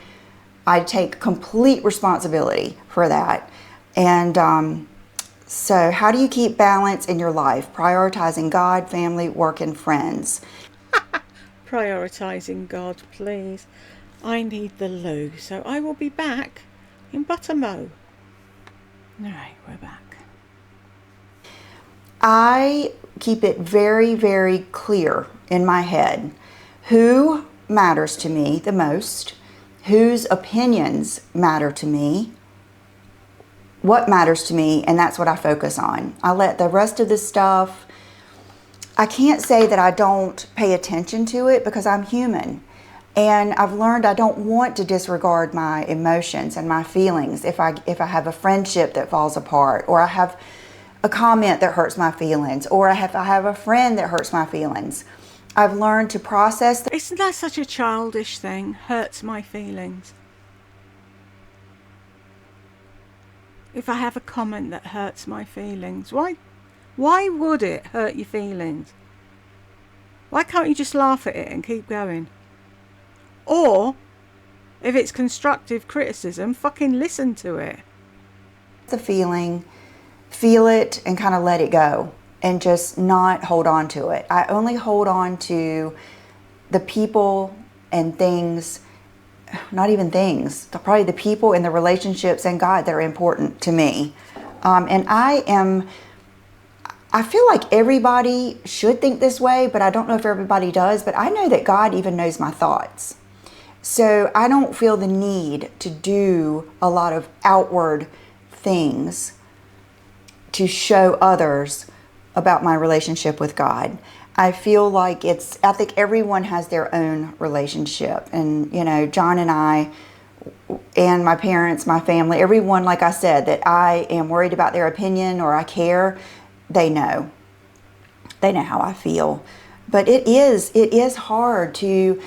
take complete responsibility for that. And so how do you keep balance in your life? Prioritizing God, family, work, and friends. Prioritizing God, please. I need the loo, so I will be back in but a mo. Alright, we're back. I keep it very, very clear in my head who matters to me the most, whose opinions matter to me, what matters to me, and that's what I focus on. I let the rest of this stuff, I can't say that I don't pay attention to it because I'm human. And I've learned I don't want to disregard my emotions and my feelings if I have a friendship that falls apart, or I have a comment that hurts my feelings, or I have a friend that hurts my feelings. I've learned to process. Isn't that such a childish thing? Hurts my feelings. If I have a comment that hurts my feelings, why would it hurt your feelings? Why can't you just laugh at it and keep going? Or, if it's constructive criticism, fucking listen to it. The feeling, feel it, and kind of let it go. And just not hold on to it. I only hold on to the people and things, not even things, probably the people and the relationships and God that are important to me. And I feel like everybody should think this way, but I don't know if everybody does. But I know that God even knows my thoughts. So I don't feel the need to do a lot of outward things to show others about my relationship with God. I feel like I think everyone has their own relationship. And, John and I, and my parents, my family, everyone, like I said, that I am worried about their opinion or I care, they know. They know how I feel. But it is hard to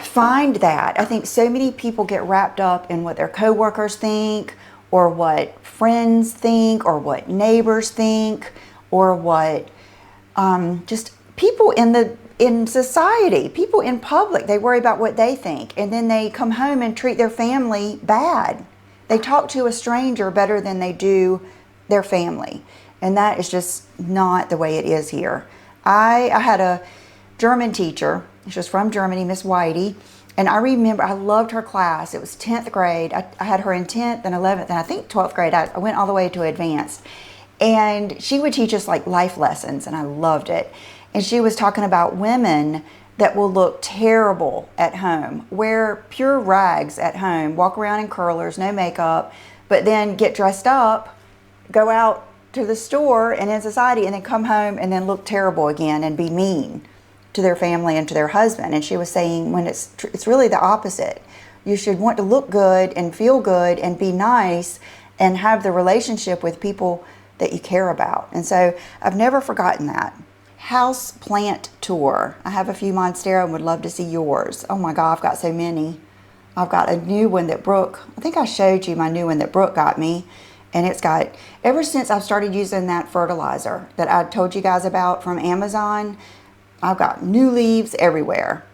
find that. I think so many people get wrapped up in what their coworkers think, or what friends think, or what neighbors think, or what just people in in society, people in public, they worry about what they think, and then they come home and treat their family bad. They talk to a stranger better than they do their family, and that is just not the way it is here. I had a German teacher. She was from Germany, Miss Whitey, and I remember I loved her class. It was 10th grade. I had her in 10th and 11th, and I think 12th grade. I went all the way to advanced, and she would teach us like life lessons, and I loved it. And she was talking about women that will look terrible at home, wear pure rags at home, walk around in curlers, no makeup, but then get dressed up, go out to the store and in society, and then come home and then look terrible again and be mean to their family and to their husband. And she was saying when it's really the opposite. You should want to look good and feel good and be nice and have the relationship with people that you care about. And so I've never forgotten that. House plant tour. I have a few monstera and would love to see yours. Oh my God, I've got so many. I've got a new one that Brooke, I think I showed you my new one that Brooke got me. And it's got, ever since I've started using that fertilizer that I told you guys about from Amazon, I've got new leaves everywhere.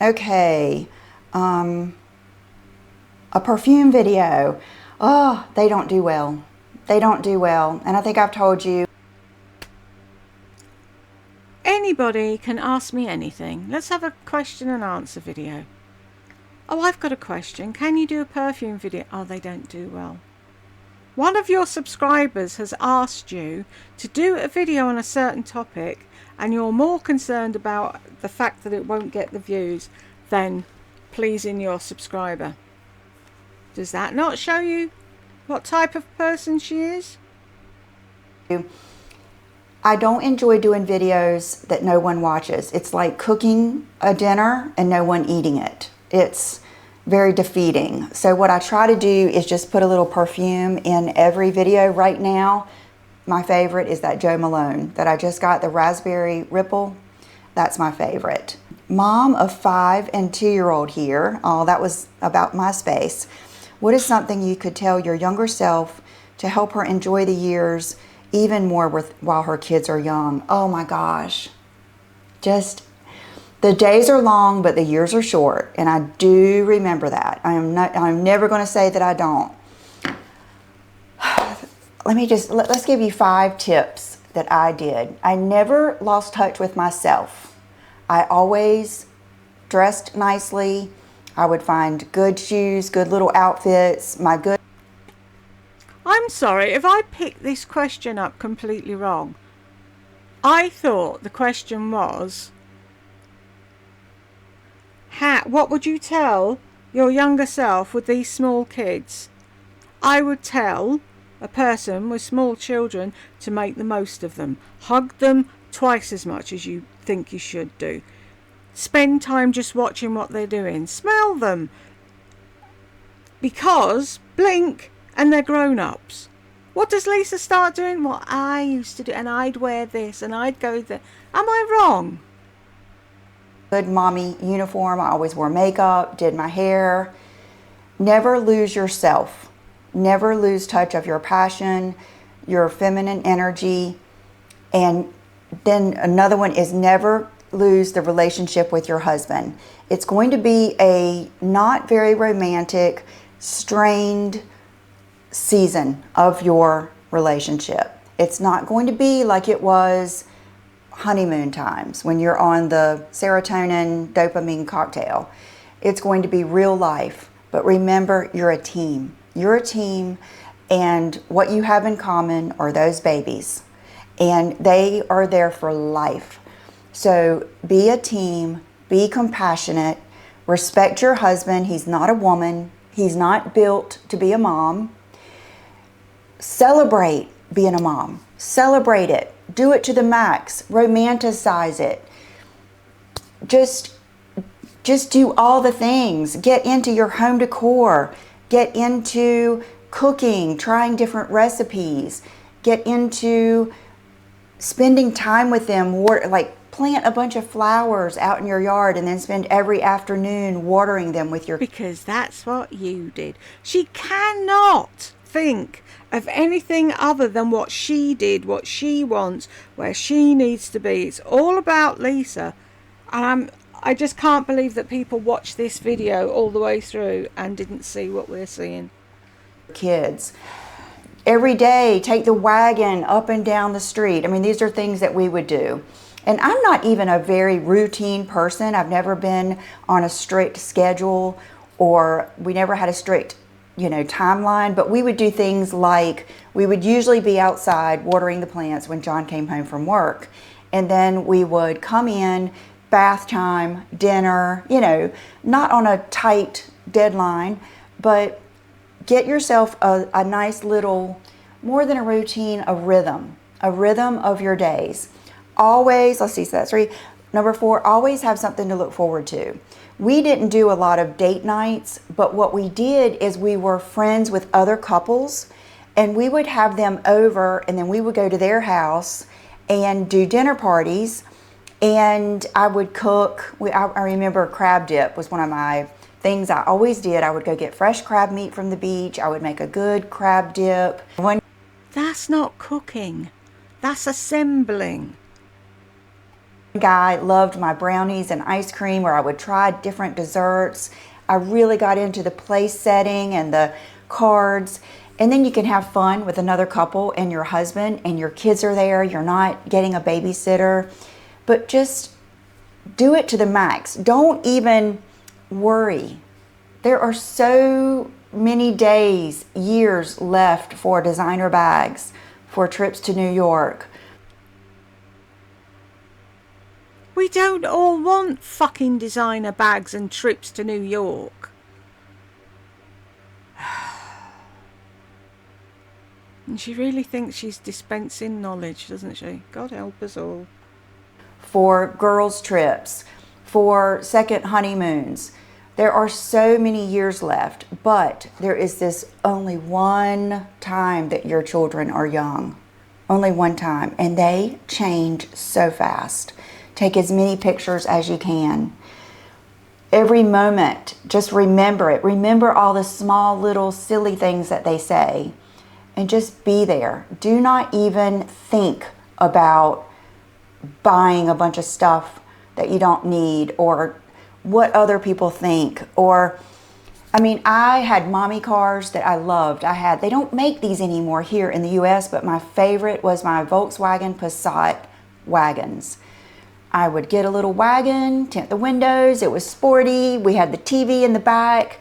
Okay, a perfume video. Oh, they don't do well. They don't do well. And I think I've told you. Anybody can ask me anything. Let's have a question and answer video. Oh, I've got a question. Can you do a perfume video? Oh, they don't do well. One of your subscribers has asked you to do a video on a certain topic, and you're more concerned about the fact that it won't get the views than pleasing your subscriber. Does that not show you what type of person she is? I don't enjoy doing videos that no one watches. It's like cooking a dinner and no one eating it. It's very defeating. So what I try to do is just put a little perfume in every video. Right now, my favorite is that Jo Malone that I just got, the Raspberry Ripple. That's my favorite. Mom of 5 and 2-year-old here. Oh, that was about MySpace. What is something you could tell your younger self to help her enjoy the years even more while her kids are young? Oh my gosh. Just, the days are long, but the years are short. And I do remember that. I'm never going to say that I don't. Let's give you 5 tips that I did. I never lost touch with myself. I always dressed nicely. I would find good shoes, good little outfits, I'm sorry if I picked this question up completely wrong. I thought the question was, what would you tell your younger self with these small kids? I would tell a person with small children to make the most of them. Hug them twice as much as you think you should do. Spend time just watching what they're doing. Smell them. Because blink and they're grown-ups. What does Lisa start doing? What I used to do, and I'd wear this and I'd go there. Am I wrong? Good mommy uniform. I always wore makeup, did my hair. Never lose yourself. Never lose touch of your passion, your feminine energy. And then another one is never lose the relationship with your husband. It's going to be a not very romantic, strained season of your relationship. It's not going to be like it was honeymoon times when you're on the serotonin dopamine cocktail. It's going to be real life. But remember, you're a team. You're a team, and what you have in common are those babies, and they are there for life. So be a team, be compassionate, respect your husband. He's not a woman. He's not built to be a mom. Celebrate being a mom. Celebrate it. Do it to the max. Romanticize it. Just do all the things. Get into your home decor. Get into cooking, trying different recipes. Get into spending time with them. Like plant a bunch of flowers out in your yard and then spend every afternoon watering them with your... Because that's what you did. She cannot think of anything other than what she did, what she wants, where she needs to be. It's all about Lisa. And I just can't believe that people watch this video all the way through and didn't see what we're seeing. Kids. Every day, take the wagon up and down the street. I mean, these are things that we would do. And I'm not even a very routine person. I've never been on a strict schedule, or we never had a strict, timeline. But we would do things like, we would usually be outside watering the plants when John came home from work. And then we would come in, bath time, dinner, not on a tight deadline, but get yourself a nice little, more than a routine, a rhythm of your days. Always, let's see, so that's 3. Number 4, always have something to look forward to. We didn't do a lot of date nights, but what we did is we were friends with other couples, and we would have them over, and then we would go to their house and do dinner parties. And I would cook. I remember crab dip was one of my things I always did. I would go get fresh crab meat from the beach. I would make a good crab dip. That's not cooking. That's assembling. One guy loved my brownies and ice cream, where I would try different desserts. I really got into the place setting and the cards. And then you can have fun with another couple and your husband, and your kids are there. You're not getting a babysitter. But just do it to the max. Don't even worry. There are so many days, years left for designer bags, for trips to New York. We don't all want fucking designer bags and trips to New York. And she really thinks she's dispensing knowledge, doesn't she? God help us all. For girls' trips, for second honeymoons. There are so many years left, but there is this only one time that your children are young. Only one time. And they change so fast. Take as many pictures as you can. Every moment, just remember it. Remember all the small little silly things that they say. And just be there. Do not even think about buying a bunch of stuff that you don't need, or what other people think. Or, I had mommy cars that I loved. They don't make these anymore here in the US, but my favorite was my Volkswagen Passat wagons. I would get a little wagon, tint the windows. It was sporty. We had the TV in the back.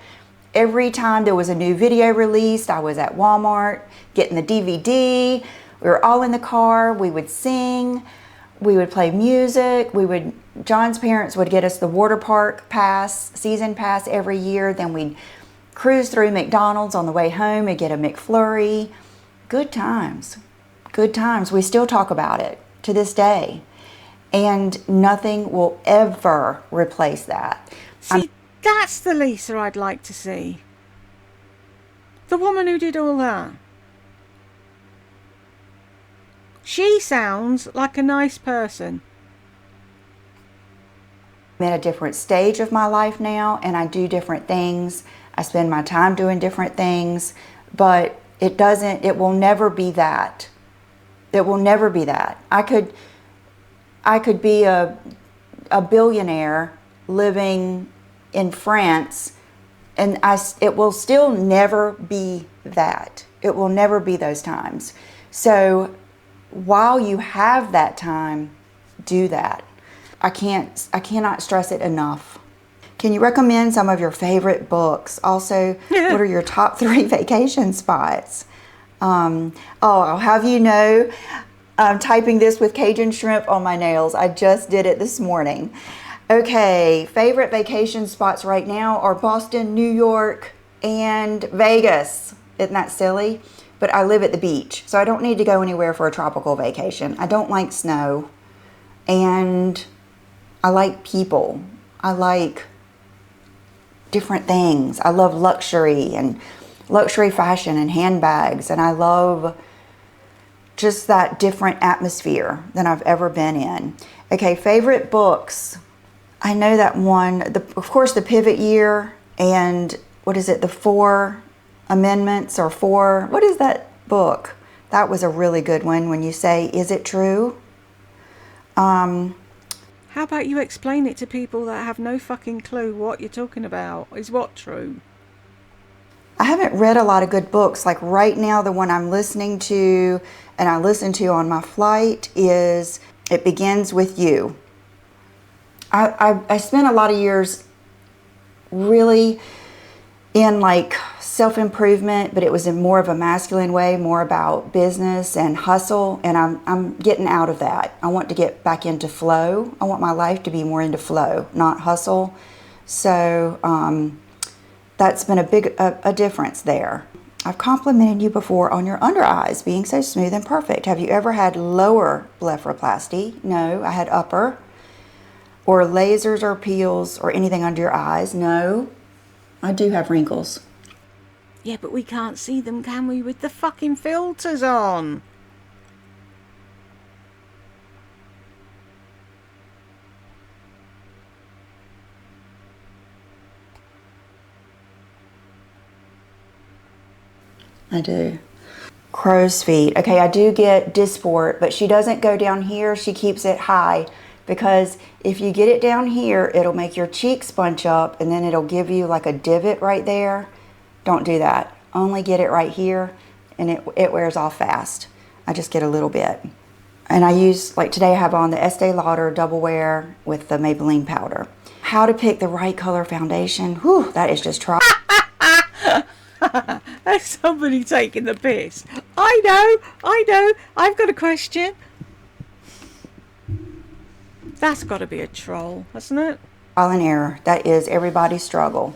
Every time there was a new video released, I was at Walmart getting the DVD. We were all in the car. We would sing. We would play music. John's parents would get us the water park season pass every year. Then we'd cruise through McDonald's on the way home and get a McFlurry. Good times. Good times. We still talk about it to this day. And nothing will ever replace that. See, that's the Lisa I'd like to see. The woman who did all that. She sounds like a nice person. I'm at a different stage of my life now, and I do different things. I spend my time doing different things, but it will never be that. It will never be that. I could be a billionaire living in France, and it will still never be that. It will never be those times. So while you have that time, do that. I cannot stress it enough. Can you recommend some of your favorite books? Also, what are your top 3 vacation spots? I'll have you know, I'm typing this with Cajun shrimp on my nails. I just did it this morning. Okay, favorite vacation spots right now are Boston, New York, and Vegas. Isn't that silly? But I live at the beach, so I don't need to go anywhere for a tropical vacation. I don't like snow, and I like people. I like different things. I love luxury and luxury fashion and handbags, and I love just that different atmosphere than I've ever been in. Okay, favorite books. I know that one, of course, The Pivot Year, and what is it, The 4 Amendments, or 4, what is that book? That was a really good one when you say, is it true? How about you explain it to people that have no fucking clue what you're talking about? Is what true? I haven't read a lot of good books. Like right now, the one I'm listening to and I listen to on my flight is It Begins With You. I spent a lot of years really in like self-improvement, but it was in more of a masculine way, more about business and hustle, and I'm getting out of that. I want to get back into flow. I want my life to be more into flow, not hustle. So that's been a difference there. I've complimented you before on your under eyes being so smooth and perfect. Have you ever had lower blepharoplasty? No, I had upper. Or lasers or peels or anything under your eyes? No. I do have wrinkles. Yeah, but we can't see them, can we, with the fucking filters on? I do. Crow's feet. Okay, I do get dysport, but she doesn't go down here. She keeps it high because if you get it down here, it'll make your cheeks bunch up and then it'll give you like a divot right there. Don't do that. Only get it right here and it wears off fast. I just get a little bit. And I use, like today I have on the Estee Lauder Double Wear with the Maybelline powder. How to pick the right color foundation. Whew, that is just try. That's somebody taking the piss. I know. I've got a question. That's got to be a troll, hasn't it? Trial and error. That is everybody's struggle.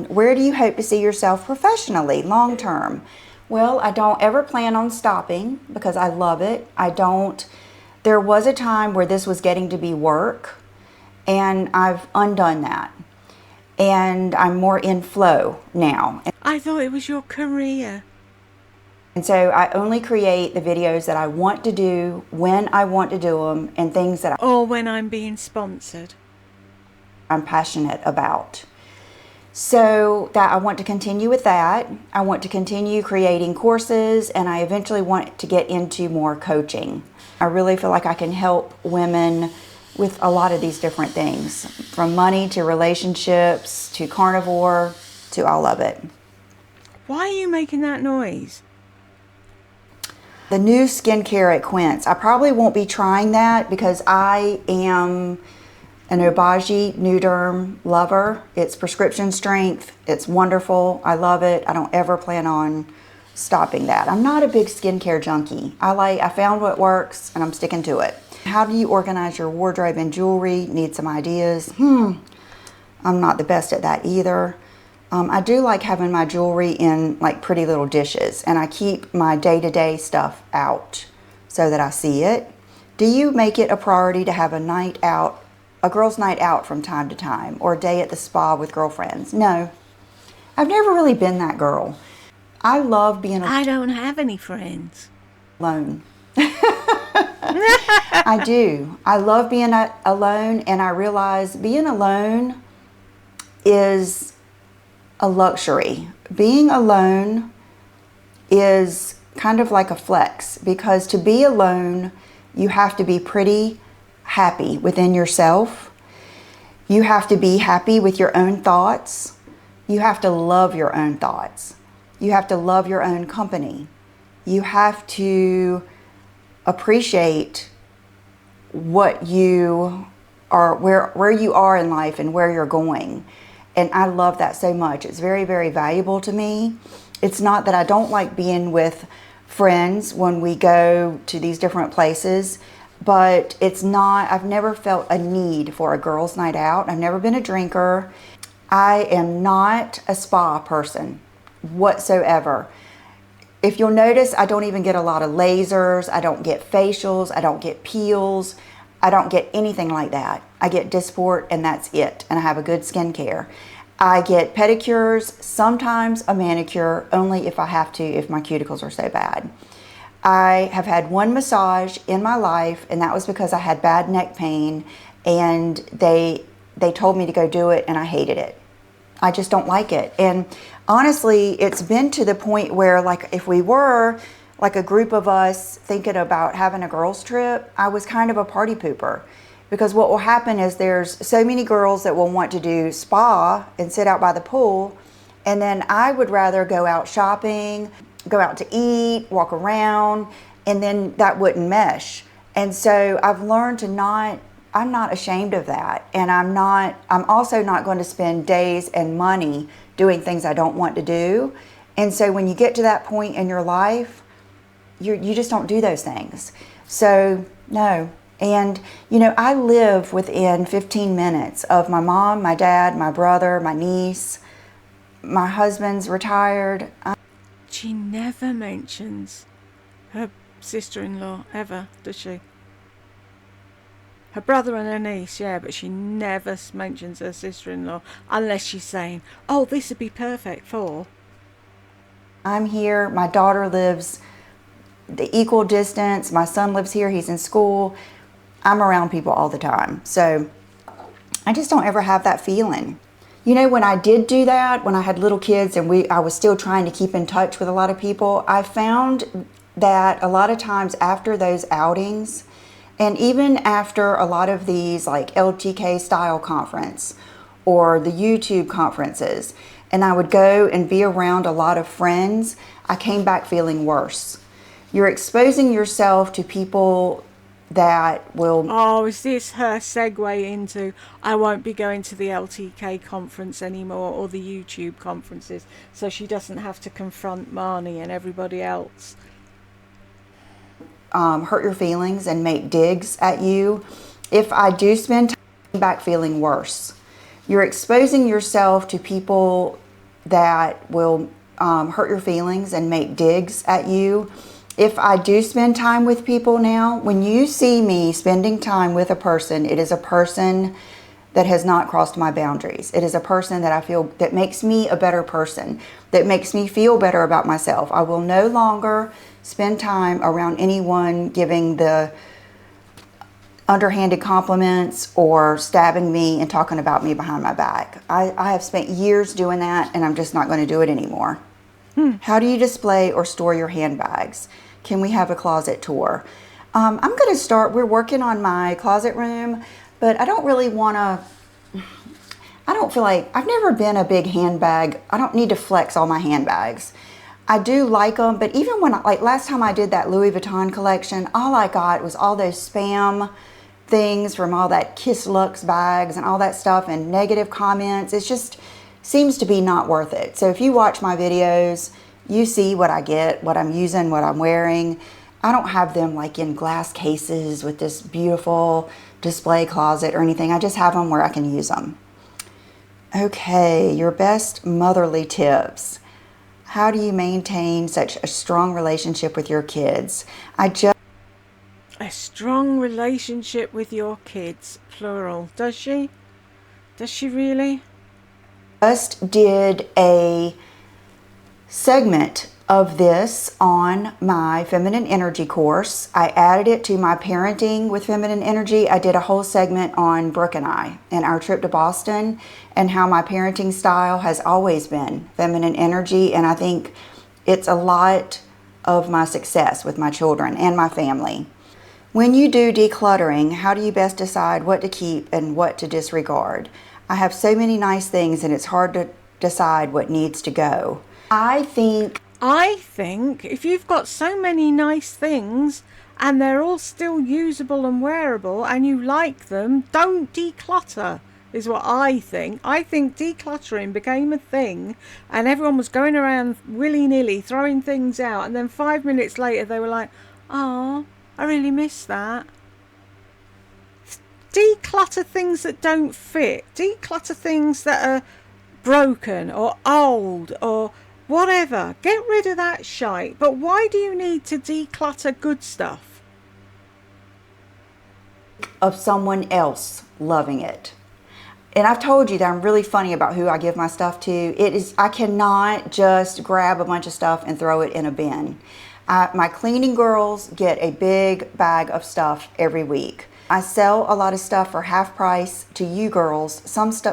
Where do you hope to see yourself professionally, long term? Well, I don't ever plan on stopping because I love it. There was a time where this was getting to be work, and I've undone that. And I'm more in flow now. I thought it was your career. And so I only create the videos that I want to do when I want to do them and things that Or when I'm being sponsored. I'm passionate about. So that I want to continue with that. I want to continue creating courses, and I eventually want to get into more coaching. I really feel like I can help women with a lot of these different things, from money to relationships to carnivore to all of it. Why are you making that noise? The new skincare at Quince. I probably won't be trying that because I am an Obagi Nuderm lover. It's prescription strength. It's wonderful. I love it. I don't ever plan on stopping that. I'm not a big skincare junkie. I found what works and I'm sticking to it. How do you organize your wardrobe and jewelry? Need some ideas? I'm not the best at that either. I do like having my jewelry in like pretty little dishes, and I keep my day-to-day stuff out so that I see it. Do you make it a priority to have a night out, a girls' night out from time to time, or a day at the spa with girlfriends? No, I've never really been that girl. I love being I don't have any friends. Alone. I do. I love being alone, and I realize being alone is a luxury. Being alone is kind of like a flex, because to be alone, you have to be pretty happy within yourself. You have to be happy with your own thoughts. You have to love your own thoughts. You have to love your own company. You have to appreciate what you are, where you are in life and where you're going. And I love that so much. It's very, very valuable to me. It's not that I don't like being with friends when we go to these different places, but it's not, I've never felt a need for a girls' night out. I've never been a drinker. I am not a spa person whatsoever. If you'll notice, I don't even get a lot of lasers. I don't get facials. I don't get peels. I don't get anything like that. I get Dysport and that's it. And I have a good skincare. I get pedicures, sometimes a manicure, only if I have to, if my cuticles are so bad. I have had one massage in my life, and that was because I had bad neck pain, and they told me to go do it, and I hated it. I just don't like it. And honestly, it's been to the point where, like, if we were like a group of us thinking about having a girls trip, I was kind of a party pooper, Because what will happen is there's so many girls that will want to do spa and sit out by the pool, and then I would rather go out shopping, go out to eat, walk around, and then that wouldn't mesh. And so I've learned to I'm not ashamed of that. And I'm also not going to spend days and money doing things I don't want to do. And so when you get to that point in your life, you just don't do those things. So no. And I live within 15 minutes of my mom, my dad, my brother, my niece. My husband's retired. She never mentions her sister-in-law ever, does she? Her brother and her niece, yeah, but she never mentions her sister-in-law unless she's saying, oh, this would be perfect for. I'm here. My daughter lives the equal distance. My son lives here. He's in school. I'm around people all the time. So I just don't ever have that feeling. When I did do that, when I had little kids and I was still trying to keep in touch with a lot of people, I found that a lot of times after those outings, and even after a lot of these like LTK style conference or the YouTube conferences, and I would go and be around a lot of friends, I came back feeling worse. You're exposing yourself to people that will... Oh, is this her segue into, I won't be going to the LTK conference anymore or the YouTube conferences, so she doesn't have to confront Marnie and everybody else? Hurt your feelings and make digs at you. If I do spend time back feeling worse, you're exposing yourself to people that will hurt your feelings and make digs at you. If I do spend time with people now, when you see me spending time with a person, it is a person that has not crossed my boundaries. It is a person that I feel that makes me a better person, that makes me feel better about myself. I will no longer spend time around anyone giving the underhanded compliments or stabbing me and talking about me behind my back. I have spent years doing that, and I'm just not going to do it anymore. How do you display or store your handbags? Can we have a closet tour? I'm going to start, we're working on my closet room, but I don't really want to, I don't feel like, I've never been a big handbag. I don't need to flex all my handbags. I do like them, but even when, like last time I did that Louis Vuitton collection, all I got was all those spam things from all that Kiss Luxe bags and all that stuff and negative comments. It's just seems to be not worth it. So if you watch my videos, you see what I get, what I'm using, what I'm wearing. I don't have them like in glass cases with this beautiful display closet or anything. I just have them where I can use them. Okay, your best motherly tips. How do you maintain such a strong relationship with your kids? A strong relationship with your kids, plural. Does she? Does she really? Just did a segment of this on my feminine energy course. I added it to my parenting with feminine energy. I did a whole segment on Brooke and I and our trip to Boston and how my parenting style has always been feminine energy, and I think it's a lot of my success with my children and my family. When you do decluttering, how do you best decide what to keep and what to disregard? I have so many nice things and it's hard to decide what needs to go. I think if you've got so many nice things and they're all still usable and wearable and you like them, don't declutter, is what I think. I think decluttering became a thing and everyone was going around willy-nilly throwing things out, and then 5 minutes later they were like, oh, I really miss that. Declutter things that don't fit. Declutter things that are broken or old or whatever. Get rid of that shite. But why do you need to declutter good stuff? Of someone else loving it. And I've told you that I'm really funny about who I give my stuff to. I cannot just grab a bunch of stuff and throw it in a bin. My cleaning girls get a big bag of stuff every week. I sell a lot of stuff for half price to you girls.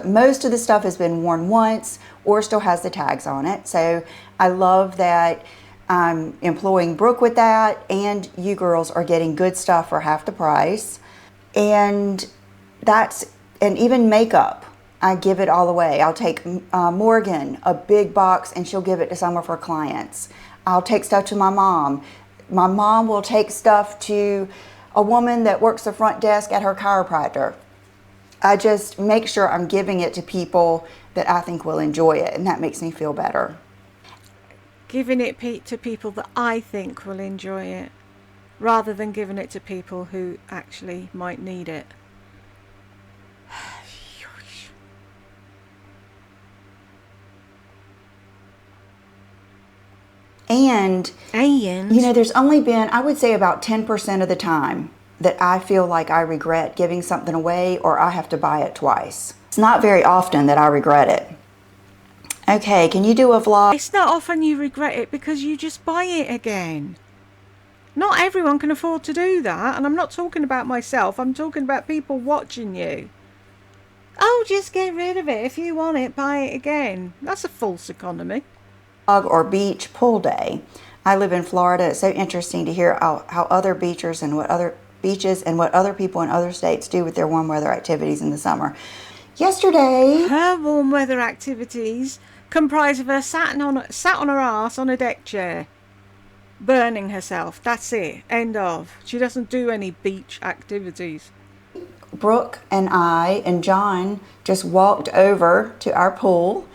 Most of the stuff has been worn once or still has the tags on it. So I love that I'm employing Brooke with that, and you girls are getting good stuff for half the price. And And even makeup, I give it all away. I'll take Morgan a big box and she'll give it to some of her clients. I'll take stuff to my mom. My mom will take stuff to a woman that works the front desk at her chiropractor. I just make sure I'm giving it to people that I think will enjoy it, and that makes me feel better. Giving it to people that I think will enjoy it, rather than giving it to people who actually might need it. And, you know, there's only been, I would say, about 10% of the time that I feel like I regret giving something away or I have to buy it twice. It's not very often that I regret it. Okay, can you do a vlog? It's not often you regret it because you just buy it again. Not everyone can afford to do that, and I'm not talking about myself, I'm talking about people watching you. Oh, just get rid of it. If you want it, buy it again. That's a false economy. Or beach pool day. I live in Florida. It's so interesting to hear how other beaches and what other people in other states do with their warm weather activities in the summer. Yesterday, her warm weather activities comprise of her sat on her ass on a deck chair, burning herself. That's it. End of. She doesn't do any beach activities. Brooke and I and John just walked over to our pool,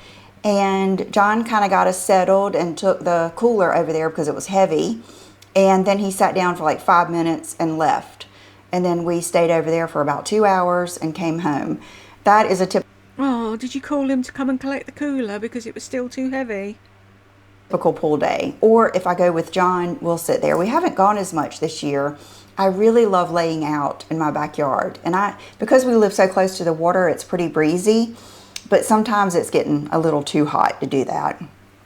and John kind of got us settled and took the cooler over there because it was heavy, and then he sat down for like 5 minutes and left, and then we stayed over there for about 2 hours and came home. That is a Oh, did you call him to come and collect the cooler because it was still too heavy? Typical pool day. Or if I go with John, we'll sit there. We haven't gone as much this year. I really love laying out in my backyard, and because we live so close to the water, it's pretty breezy, but sometimes it's getting a little too hot to do that.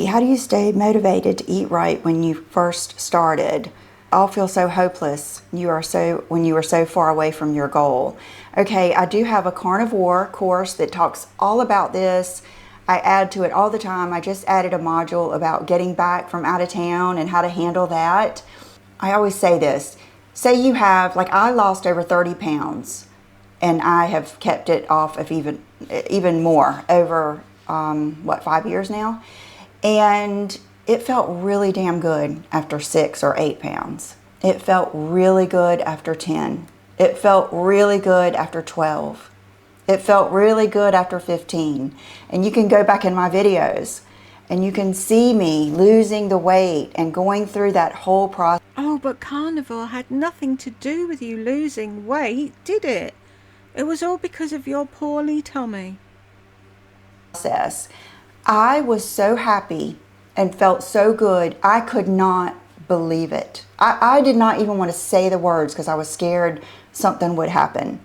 How do you stay motivated to eat right when you first started? All feel so hopeless when you are so far away from your goal. Okay, I do have a carnivore course that talks all about this. I add to it all the time. I just added a module about getting back from out of town and how to handle that. I always say this. Say you have, like I lost over 30 pounds and I have kept it off of even more over, 5 years now? And it felt really damn good after 6 or 8 pounds. It felt really good after 10. It felt really good after 12. It felt really good after 15. And you can go back in my videos and you can see me losing the weight and going through that whole process. Oh, but carnivore had nothing to do with you losing weight, did it? It was all because of your poorly tummy. I was so happy and felt so good. I could not believe it. I did not even want to say the words because I was scared something would happen.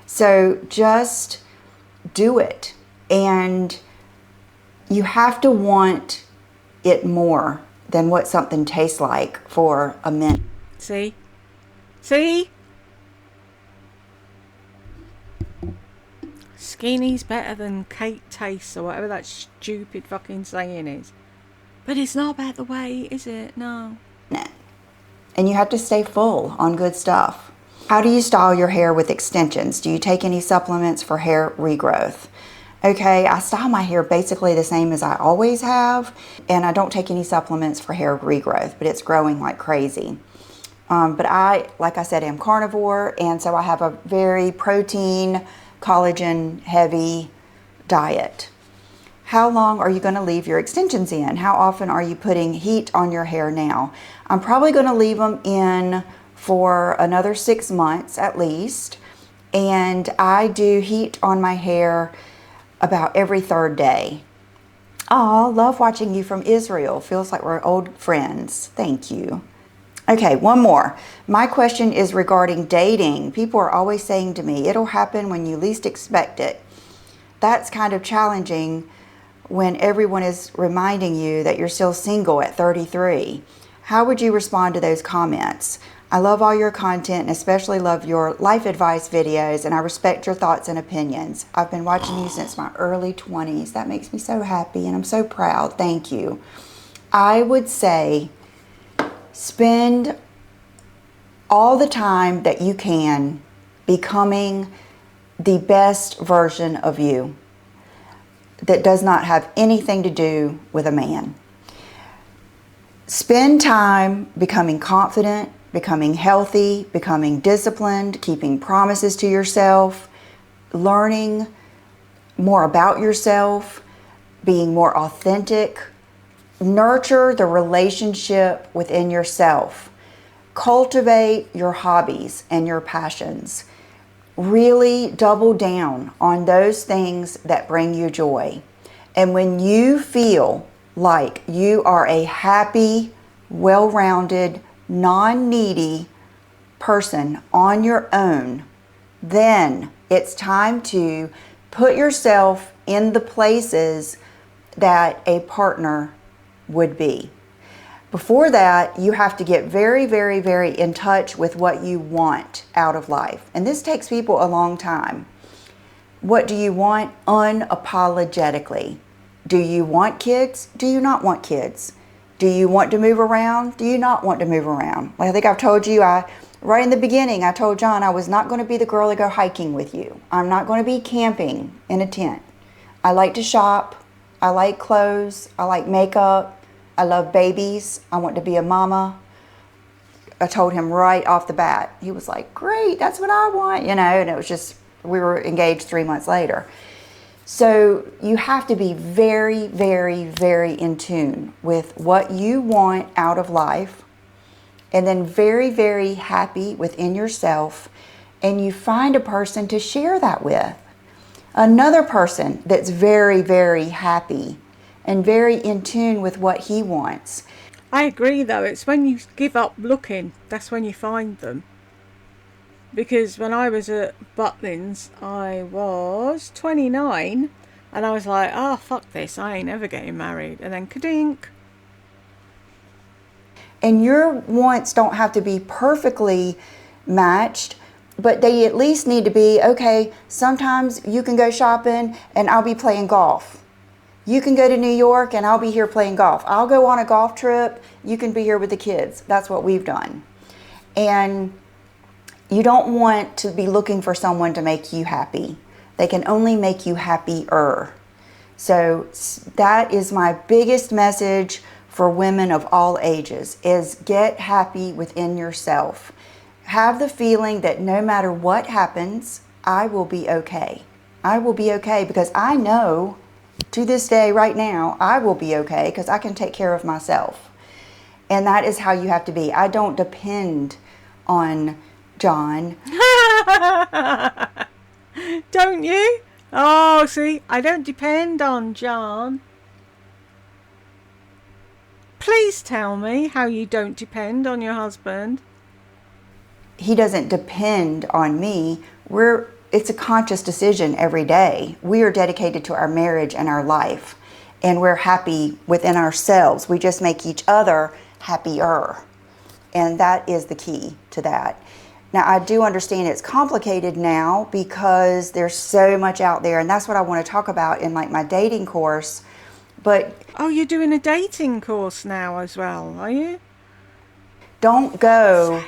So just do it. And you have to want it more than what something tastes like for a minute. See? See? Skinny's better than cake tastes or whatever that stupid fucking saying is. But it's not about the weight, is it? No. And you have to stay full on good stuff. How do you style your hair with extensions? Do you take any supplements for hair regrowth? Okay, I style my hair basically the same as I always have, and I don't take any supplements for hair regrowth, but it's growing like crazy. But I, like I said, am carnivore, and so I have a very protein, collagen heavy diet. How long are you going to leave your extensions in? How often are you putting heat on your hair now? I'm probably going to leave them in for another 6 months at least. And I do heat on my hair about every 3rd day. Aw, love watching you from Israel. Feels like we're old friends. Thank you. Okay, one more. My question is regarding dating. People are always saying to me, it'll happen when you least expect it. That's kind of challenging when everyone is reminding you that you're still single at 33. How would you respond to those comments? I love all your content and especially love your life advice videos, and I respect your thoughts and opinions. I've been watching you since my early 20s. That makes me so happy and I'm so proud. Thank you. I would say spend all the time that you can becoming the best version of you that does not have anything to do with a man. Spend time becoming confident, becoming healthy, becoming disciplined, keeping promises to yourself, learning more about yourself, being more authentic. Nurture the relationship within yourself. Cultivate your hobbies and your passions. Really double down on those things that bring you joy. And when you feel like you are a happy, well-rounded, non-needy person on your own, then it's time to put yourself in the places that a partner would be. Before that, you have to get very, very, very in touch with what you want out of life. And this takes people a long time. What do you want unapologetically? Do you want kids? Do you not want kids? Do you want to move around? Do you not want to move around? Like I think I've told you, right in the beginning, I told John I was not going to be the girl to go hiking with you. I'm not going to be camping in a tent. I like to shop. I like clothes. I like makeup. I love babies. I want to be a mama. I told him right off the bat. He was like, great, that's what I want, and it was just, we were engaged 3 months later. So you have to be very, very, very in tune with what you want out of life, and then very, very happy within yourself, and you find a person to share that with. Another person that's very, very happy and very in tune with what he wants. I agree though, it's when you give up looking, that's when you find them. Because when I was at Butlins, I was 29 and I was like, oh fuck this, I ain't ever getting married. And then ka-dink. And your wants don't have to be perfectly matched, but they at least need to be, okay, sometimes you can go shopping and I'll be playing golf. You can go to New York and I'll be here playing golf. I'll go on a golf trip. You can be here with the kids. That's what we've done. And you don't want to be looking for someone to make you happy. They can only make you happier. So that is my biggest message for women of all ages, is get happy within yourself. Have the feeling that no matter what happens, I will be okay. I will be okay because I know to this day, right now, I will be okay because I can take care of myself. And that is how you have to be. I don't depend on John. Don't you? Oh, see, I don't depend on John. Please tell me how you don't depend on your husband. He doesn't depend on me. It's a conscious decision every day. We are dedicated to our marriage and our life, and we're happy within ourselves. We just make each other happier, and that is the key to that. Now, I do understand it's complicated now because there's so much out there, and that's what I want to talk about in like my dating course. But oh, you're doing a dating course now as well, are you? Don't go.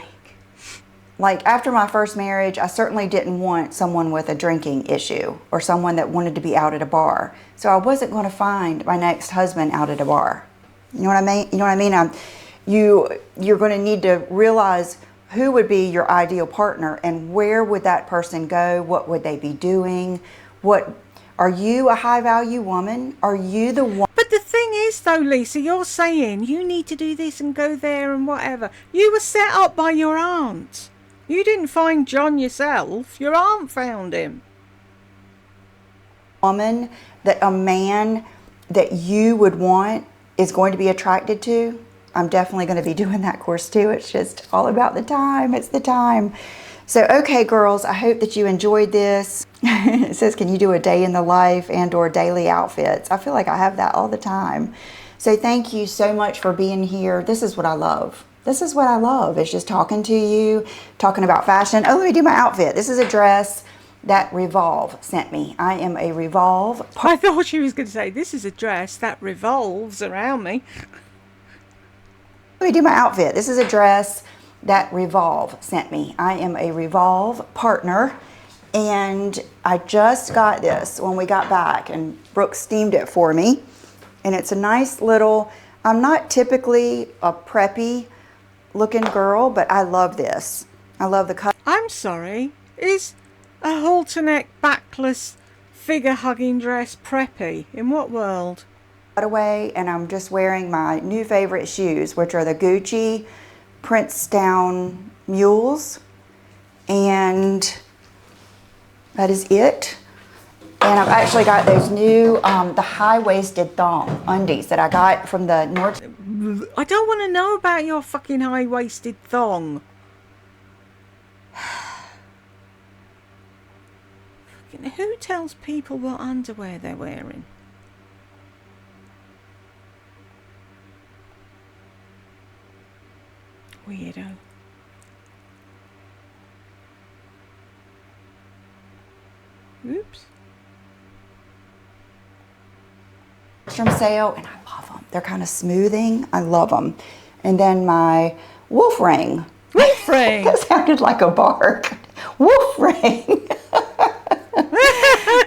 Like after my first marriage, I certainly didn't want someone with a drinking issue or someone that wanted to be out at a bar. So I wasn't going to find my next husband out at a bar. You know what I mean? You know what I mean? You're going to need to realize who would be your ideal partner and where would that person go? What would they be doing? Are you a high value woman? Are you the one? But the thing is though, Lisa, you're saying you need to do this and go there and whatever. You were set up by your aunt. You didn't find John yourself. Your aunt found him. Woman that a man that you would want is going to be attracted to. I'm definitely going to be doing that course too. It's just all about the time. It's the time. So, okay, girls, I hope that you enjoyed this. It says, can you do a day in the life and or daily outfits? I feel like I have that all the time. So thank you so much for being here. This is what I love. This is what I love. It's just talking to you, talking about fashion. Oh, let me do my outfit. This is a dress that Revolve sent me. I am a Revolve. I thought she was going to say, this is a dress that revolves around me. Let me do my outfit. This is a dress that Revolve sent me. I am a Revolve partner, And I just got this when we got back, and Brooke steamed it for me. And it's a nice little, I'm not typically a preppy looking girl, but I love this. I love the color. I'm sorry, is a halter neck backless figure hugging dress preppy? In what world? Away, and I'm just wearing my new favorite shoes, which are the Gucci Princetown Mules, and that is it. And I've actually got those new the high-waisted thong undies that I got from the North. I don't want to know about your fucking high-waisted thong. Fucking who tells people what underwear they're wearing? Weirdo. Oops. Sale, and I love them. They're kind of smoothing. I love them. And then my wolf ring. Wolf ring. That sounded like a bark. Wolf ring.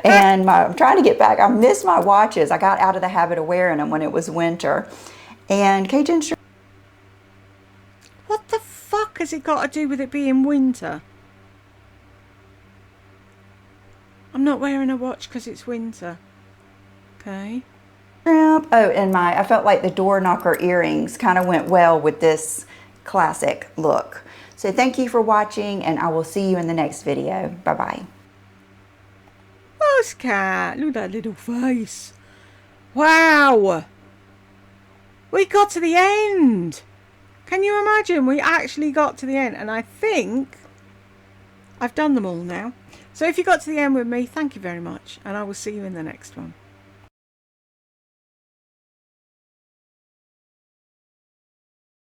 And I'm trying to get back. I missed my watches. I got out of the habit of wearing them when it was winter. And Cajun. What the fuck has it got to do with it being winter? I'm not wearing a watch because it's winter. Okay. Oh, and I felt like the door knocker earrings kind of went well with this classic look. So thank you for watching, and I will see you in the next video. Bye-bye. Oscar, look at that little face. Wow. We got to the end. Can you imagine? We actually got to the end, and I think I've done them all now. So if you got to the end with me, thank you very much, and I will see you in the next one.